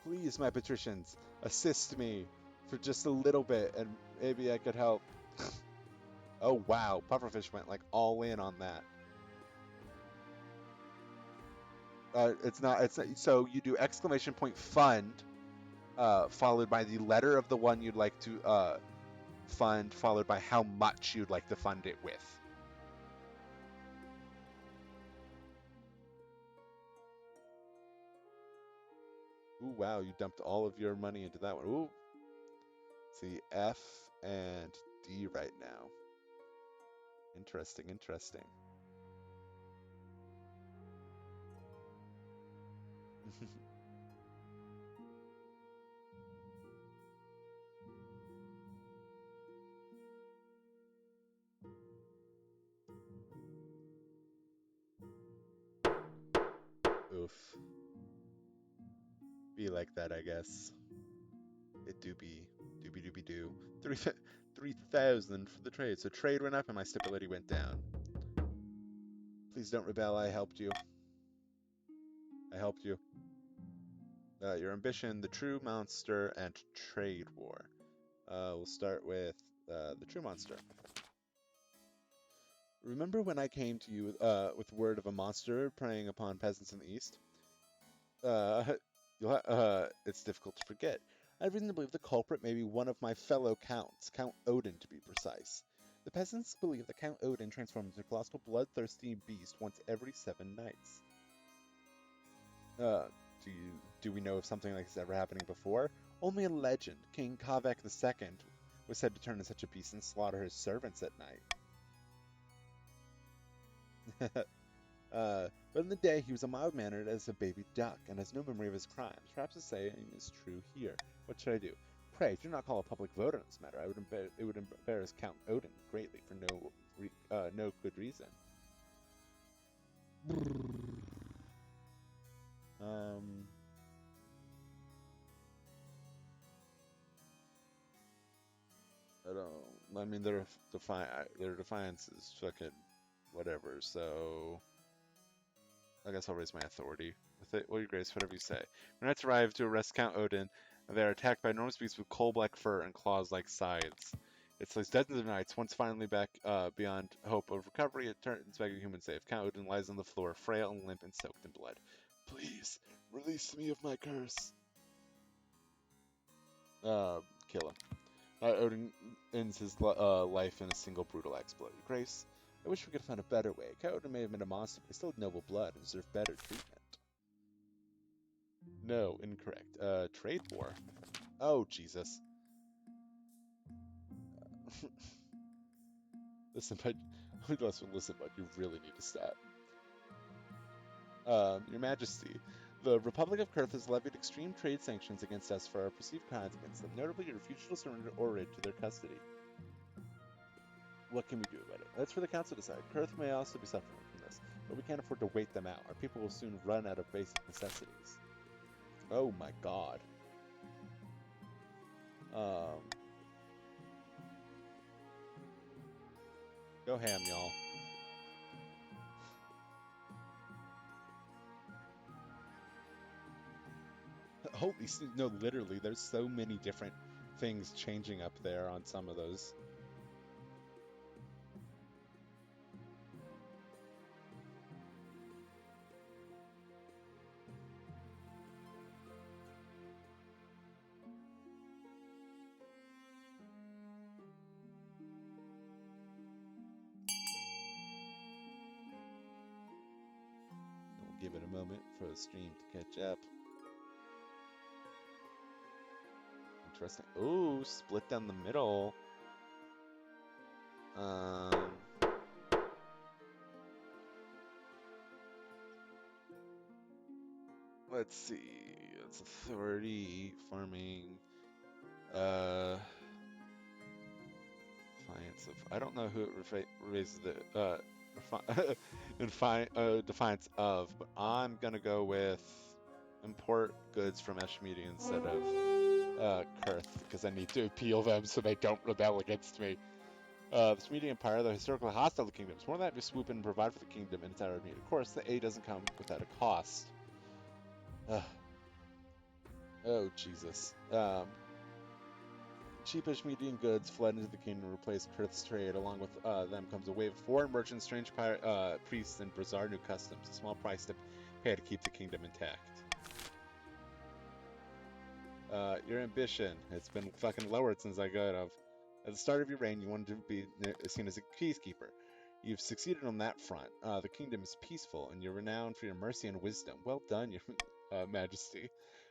[SPEAKER 2] Please, my patricians, assist me for just a little bit, and maybe I could help. Oh wow, Pufferfish went like all in on that. It's not. So you do exclamation point fund, followed by the letter of the one you'd like to fund, followed by how much you'd like to fund it with. Ooh, wow, you dumped all of your money into that one. Ooh. See, F and D right now. Interesting, interesting. Oof. Be like that, I guess. It do be. Doobie doobie doo. 3,000 for the trade. So trade went up and my stability went down. Please don't rebel. I helped you. I helped you. Your ambition, the true monster, and trade war. We'll start with the true monster. Remember when I came to you with word of a monster preying upon peasants in the east? It's difficult to forget. I have reason to believe the culprit may be one of my fellow counts, Count Odin to be precise. The peasants believe that Count Odin transforms into a colossal bloodthirsty beast once every 7 nights. Do we know of something like this ever happening before? Only in legend. King Kavek II was said to turn into such a beast and slaughter his servants at night. But in the day he was a mild-mannered as a baby duck, and has no memory of his crimes. Perhaps the saying is true here. What should I do? Pray, do not call a public vote on this matter. It would embarrass Count Odin greatly for no good reason. I mean, their defiance is fucking whatever. So I guess I'll raise my authority with it. Well, your grace, whatever you say. When knights arrive to arrest Count Odin, they are attacked by enormous beasts with coal-black fur and claws like scythes. It slays dozens of knights. Once finally back beyond hope of recovery, it turns back a human safe. Count Odin lies on the floor, frail and limp and soaked in blood. Please, release me of my curse. Kill him. Odin ends his life in a single brutal axe blow. Your grace, I wish we could find a better way. Count Odin may have been a monster, but he still had noble blood and deserved better treatment. No, incorrect. Trade war. Oh, Jesus. Listen, but listen, but you really need to stop. Your Majesty, the Republic of Kurth has levied extreme trade sanctions against us for our perceived crimes against them, notably your refusal to surrender Orid to their custody. What can we do about it? That's for the council to decide. Kurth may also be suffering from this, but we can't afford to wait them out. Our people will soon run out of basic necessities. Oh my god. Go ham, y'all. Holy, no, literally, there's so many different things changing up there on some of those. We'll give it a moment for the stream to catch up. Interesting. Ooh, split down the middle. Let's see. It's authority, farming, defiance of. I don't know who it raises the defiance of, but I'm gonna go with import goods from Eshmedi instead of Kurth because I need to appeal them so they don't rebel against me. The Eshmedi Empire, the historically hostile to the kingdoms, more than that, to swoop in and provide for the kingdom in its hour of need. Of course, the aid doesn't come without a cost. Oh, Jesus. Cheap Eshmedian goods fled into the kingdom to replace Kurth's trade. Along with them comes a wave of foreign merchants, strange priests, and bizarre new customs. A small price to pay to keep the kingdom intact. Your ambition. It's been fucking lowered since I got of. At the start of your reign, you wanted to be seen as a peacekeeper. You've succeeded on that front. The kingdom is peaceful, and you're renowned for your mercy and wisdom. Well done, your majesty.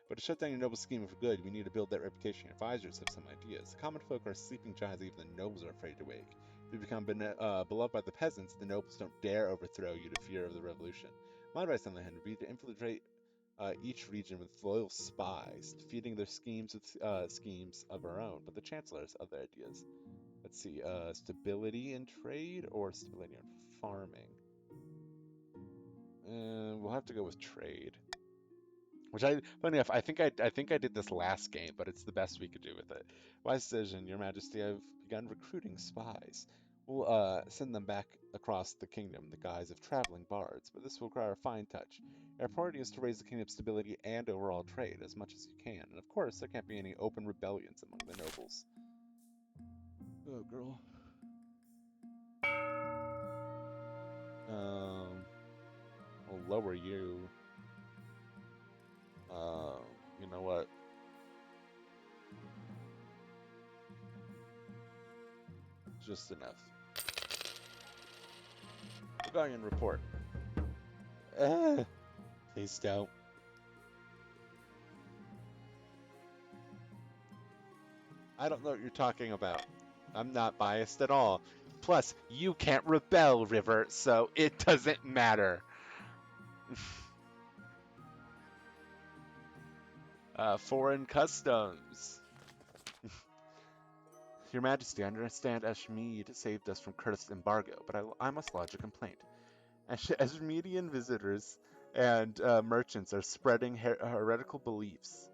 [SPEAKER 2] But to shut down your noble scheme for good, we need to build that reputation. Your advisors have some ideas. The common folk are sleeping giants even the nobles are afraid to wake. If you become beloved by the peasants, the nobles don't dare overthrow you to fear of the revolution. My advice, on the hand, would be to infiltrate each region with loyal spies, defeating their schemes with schemes of our own. But the Chancellor has other ideas. Let's see, stability in trade or stability in farming? We'll have to go with trade. Which funny enough, I think I did this last game, but it's the best we could do with it. Wise decision, Your Majesty. I've begun recruiting spies. We'll send them back across the kingdom in the guise of traveling bards, but this will require a fine touch. Our priority is to raise the kingdom's stability and overall trade as much as you can, and of course there can't be any open rebellions among the nobles. Oh, girl. I'll lower you. You know what? Just enough. Rebellion report. Please don't. I don't know what you're talking about. I'm not biased at all. Plus, you can't rebel, River, so it doesn't matter. Foreign customs. Your Majesty, I understand Eshmead saved us from Kurth's embargo, but I must lodge a complaint. Eshmedian visitors and merchants are spreading heretical beliefs.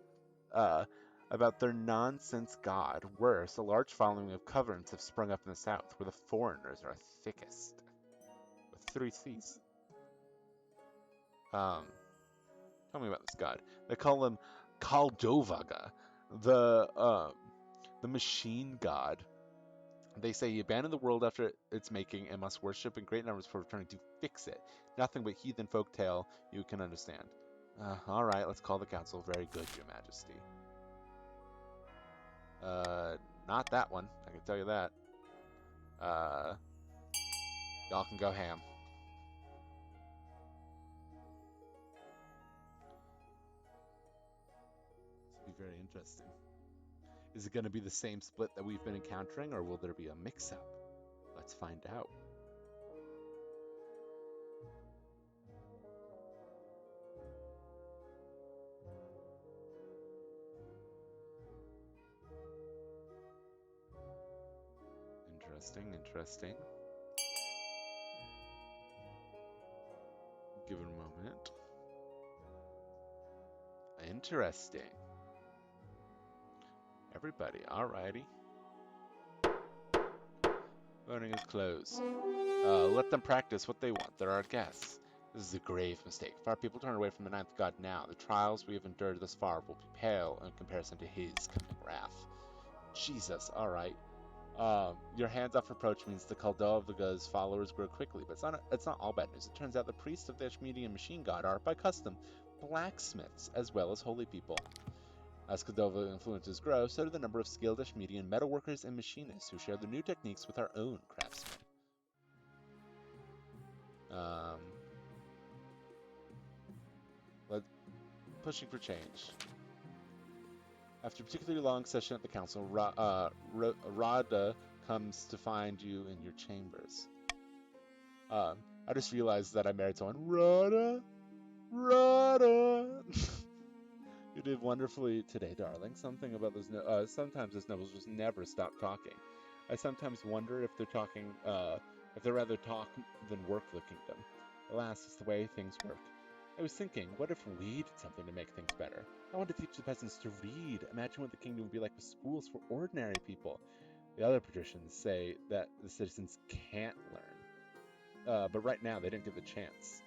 [SPEAKER 2] about their nonsense god. Worse, a large following of covenants have sprung up in the south, where the foreigners are thickest. With 3 C's. Tell me about this god. They call him Kaldovaga, the machine god. They say he abandoned the world after its making and must worship in great numbers before returning to fix it. Nothing but heathen folktale you can understand. All right, let's call the council. Very good, Your Majesty. Not that one. I can tell you that. Y'all can go ham. This will be very interesting. Is it going to be the same split that we've been encountering, or will there be a mix-up? Let's find out. Interesting, interesting. Give it a moment. Interesting. Everybody, alrighty. Voting is closed. Let them practice what they want. They're our guests. This is a grave mistake. If our people turn away from the ninth god now, the trials we have endured thus far will be pale in comparison to his coming wrath. Jesus, alright. Your hands-off approach means the Kaldovaga's followers grow quickly, but it's not all bad news. It turns out the priests of the Ashmedian machine god are, by custom, blacksmiths as well as holy people. As Kaldova influences grow, so do the number of skilled Ashmedian metalworkers and machinists who share the new techniques with our own craftsmen. Pushing for change. After a particularly long session at the council, Rada comes to find you in your chambers. I just realized that I married someone. Rada! You did wonderfully today, darling. Something about those sometimes those nobles just never stop talking. I sometimes wonder if they're talking, if they rather talk than work for the kingdom. Alas, it's the way things work. I was thinking, what if we did something to make things better? I want to teach the peasants to read. Imagine what the kingdom would be like with schools for ordinary people. The other patricians say that the citizens can't learn. But right now, they didn't get the chance.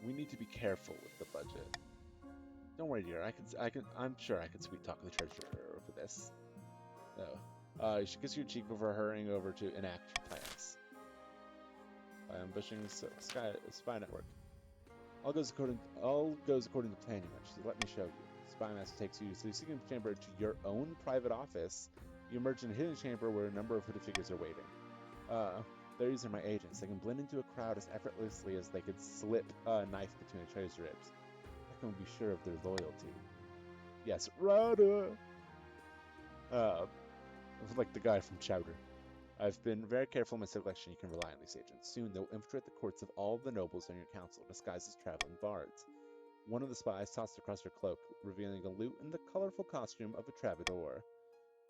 [SPEAKER 2] We need to be careful with the budget. Don't worry, dear. I'm sure I could sweet talk the treasurer over this. No. You should kiss your cheek before hurrying over to enact your plans. By ambushing spy network. All goes according to plan, Your Majesty. Let me show you. Spy master takes you to the secret chamber to your own private office. You emerge in a hidden chamber where a number of hooded figures are waiting. These are my agents. They can blend into a crowd as effortlessly as they could slip a knife between a traitor's ribs. I can be sure of their loyalty. Yes, Rada! Like the guy from Chowder. I've been very careful in my selection. You can rely on these agents. Soon they'll infiltrate the courts of all the nobles on your council, disguised as traveling bards. One of the spies tossed across her cloak, revealing a lute and the colorful costume of a troubadour.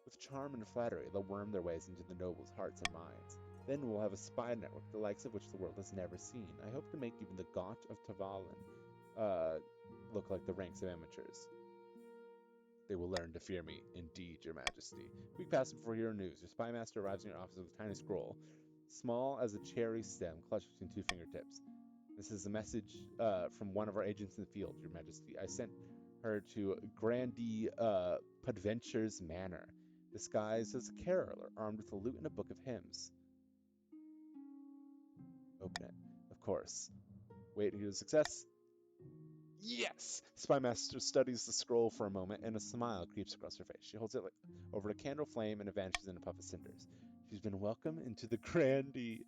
[SPEAKER 2] With charm and flattery, they'll worm their ways into the nobles' hearts and minds. Then we'll have a spy network, the likes of which the world has never seen. I hope to make even the gaunt of Tavalin look like the ranks of amateurs. They will learn to fear me, indeed, Your Majesty. A week passes before your news. Your spy master arrives in your office with a tiny scroll, small as a cherry stem, clutched between 2 fingertips. This is a message from one of our agents in the field, Your Majesty. I sent her to Grandee Podventure's Manor, disguised as a caroler, armed with a lute and a book of hymns. Open it. Of course. Wait, he was a success. Yes! Spymaster studies the scroll for a moment, and a smile creeps across her face. She holds it over a candle flame and it vanishes in a puff of cinders. She's been welcomed into Grandee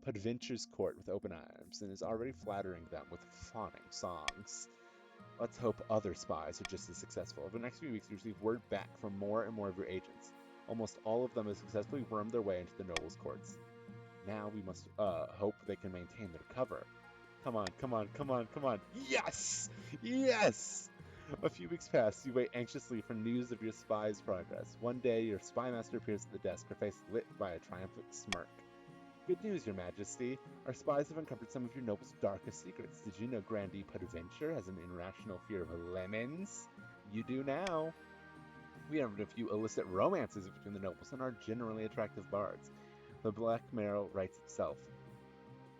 [SPEAKER 2] Podventure's court with open arms, and is already flattering them with fawning songs. Let's hope other spies are just as successful. Over the next few weeks, we receive word back from more and more of your agents. Almost all of them have successfully wormed their way into the nobles' courts. Now we must hope they can maintain their cover. Come on. Yes! Yes! A few weeks pass. You wait anxiously for news of your spy's progress. One day, your spy master appears at the desk, her face lit by a triumphant smirk. Good news, Your Majesty. Our spies have uncovered some of your noble's darkest secrets. Did you know Grandee Pudventure has an irrational fear of lemons? You do now. We have a few illicit romances between the nobles and our generally attractive bards. The Black Marrow writes itself.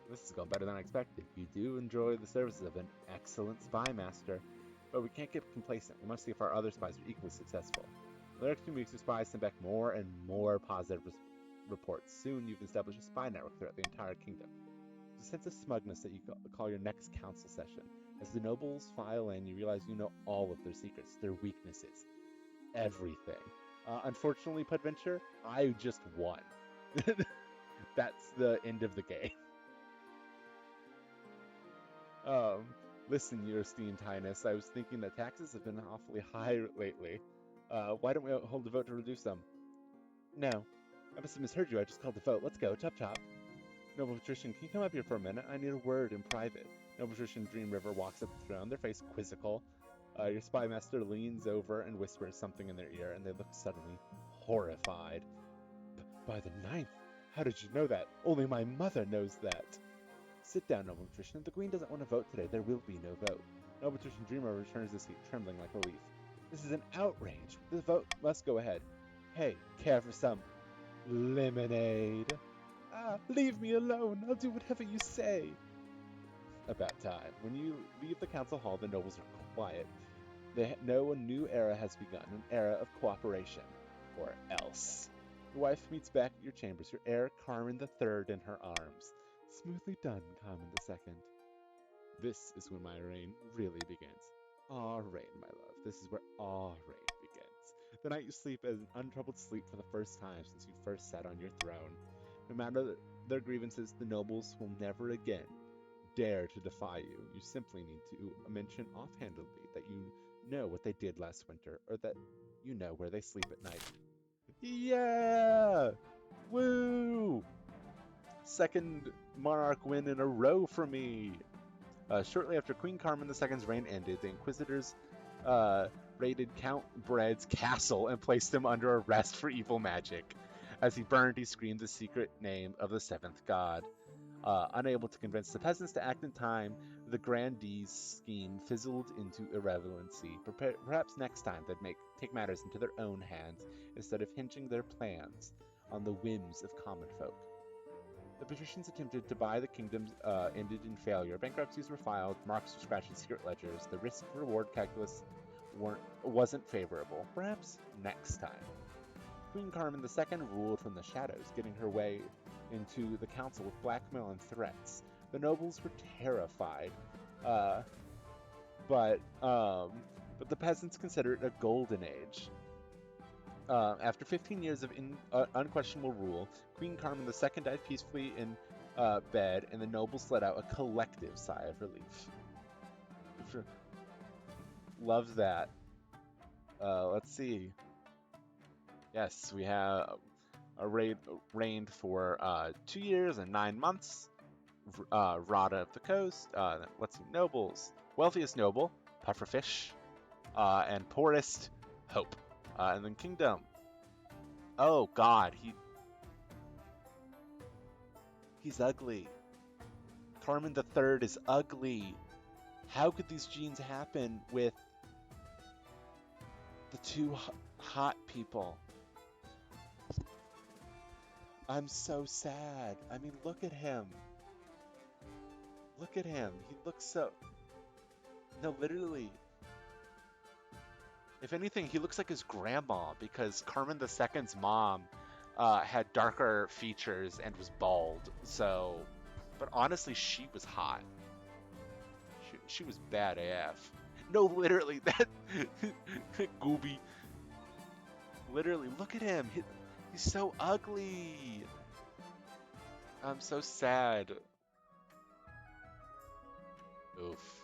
[SPEAKER 2] This has gone better than I expected. You do enjoy the services of an excellent spy master, but we can't get complacent. We must see if our other spies are equally successful. The next 2 weeks, your spies send back more and more positive reports. Soon, you've established a spy network throughout the entire kingdom. There's a sense of smugness that you call your next council session. As the nobles file in, you realize you know all of their secrets, their weaknesses, everything. Unfortunately, Pudventure, I just won. That's the end of the game. Um, Listen, Your Esteemed Highness, I was thinking that taxes have been awfully high lately. Why don't we hold a vote to reduce them? No. I must have misheard you. I just called to vote. Let's go. Chop chop. Noble Patrician, can you come up here for a minute? I need a word in private. Noble Patrician Dream River walks up the throne, their face quizzical. Your spy master leans over and whispers something in their ear, and they look suddenly horrified. By the 9th? How did you know that? Only my mother knows that. Sit down, Noble Patrician. The Queen doesn't want to vote today. There will be no vote. Noble Patrician Dream River returns to seat, trembling like a leaf. This is an outrage. The vote must go ahead. Hey, care for some lemonade? Ah, leave me alone. I'll do whatever you say. About time. When you leave the council hall, the nobles are quiet. They know a new era has begun, an era of cooperation. Or else. Your wife meets back at your chambers, your heir Carmen III in her arms. Smoothly done, Carmen II. This is when my reign really begins. Our reign, my love. This is where our reign begins. The night you sleep is an untroubled sleep for the first time since you first sat on your throne. No matter their grievances, the nobles will never again dare to defy you. You simply need to mention offhandedly that you know what they did last winter, or that you know where they sleep at night. Yeah! Woo! Second Monarch win in a row for me! Shortly after Queen Carmen II's reign ended, the Inquisitors raided Count Bread's castle and placed him under arrest for evil magic. As he burned, he screamed the secret name of the seventh god. Unable to convince the peasants to act in time, the Grandee's scheme fizzled into irrelevancy. Perhaps next time they'd take matters into their own hands instead of hinging their plans on the whims of common folk. The patricians attempted to buy the kingdom ended in failure. Bankruptcies were filed, marks were scratched in secret ledgers. The risk-reward calculus wasn't favorable. Perhaps next time. Queen Carmen II ruled from the shadows, getting her way into the council with blackmail and threats. The nobles were terrified, but the peasants considered it a golden age. After 15 years of unquestionable rule, Queen Carmen II died peacefully in bed, and the nobles let out a collective sigh of relief. Love that. Let's see. Yes, we have reigned for 2 years and 9 months. Rada of the Coast. Let's see. Nobles. Wealthiest noble, Pufferfish. And poorest, Hope. And then Kingdom. Oh God, he's ugly. Carmen III is ugly. How could these genes happen with the two hot people? I'm so sad. I mean, look at him. Look at him. He looks so... No, literally. If anything, he looks like his grandma, because Carmen II's mom had darker features and was bald. So, but honestly, she was hot. She was bad AF. No, literally, that Gooby. Literally, look at him. He's so ugly. I'm so sad. Oof.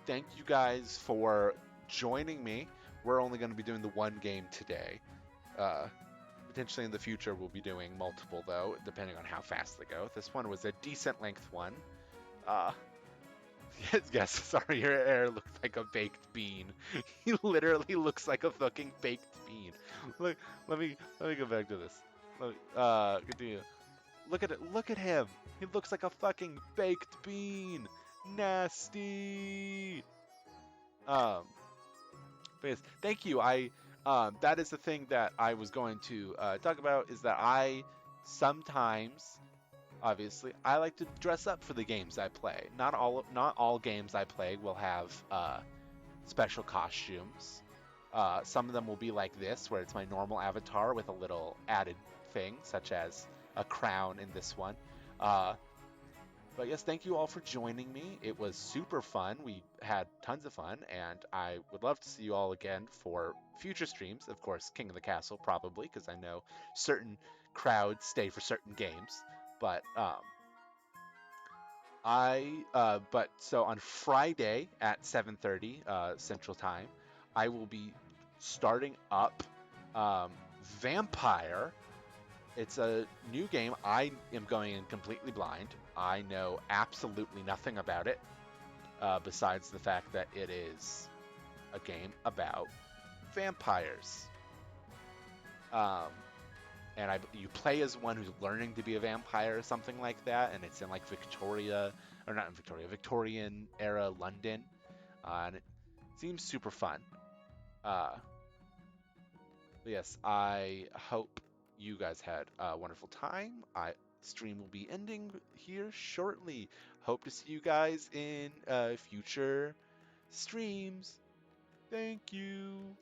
[SPEAKER 2] Thank you guys for joining me. We're only going to be doing the one game today. Potentially in the future we'll be doing multiple though, depending on how fast they go. This one was a decent length one.
[SPEAKER 1] Yes, yes, sorry, your hair looks like a baked bean. He literally looks like a fucking baked bean. Look, let me go back to this. Continue. Look at it. Look at him. He looks like a fucking baked bean. Nasty. Um, but yes, thank you. That is the thing that I was going to talk about is that I sometimes, obviously, I like to dress up for the games I play. Not all games I play will have special costumes. Some of them will be like this, where it's my normal avatar with a little added thing, such as a crown in this one. Uh, but yes, thank you all for joining me. It was super fun. We had tons of fun, and I would love to see you all again for future streams. Of course, King of the Castle, probably, because I know certain crowds stay for certain games. But but so on Friday at 7:30 Central Time, I will be starting up Vampire. It's a new game. I am going in completely blind. I know absolutely nothing about it, besides the fact that it is a game about vampires. Um, and you play as one who's learning to be a vampire or something like that, and it's in like Victoria, or not in Victoria, Victorian era London, and it seems super fun. Uh, yes, I hope you guys had a wonderful time. I stream will be ending here shortly. Hope to see you guys in future streams. Thank you.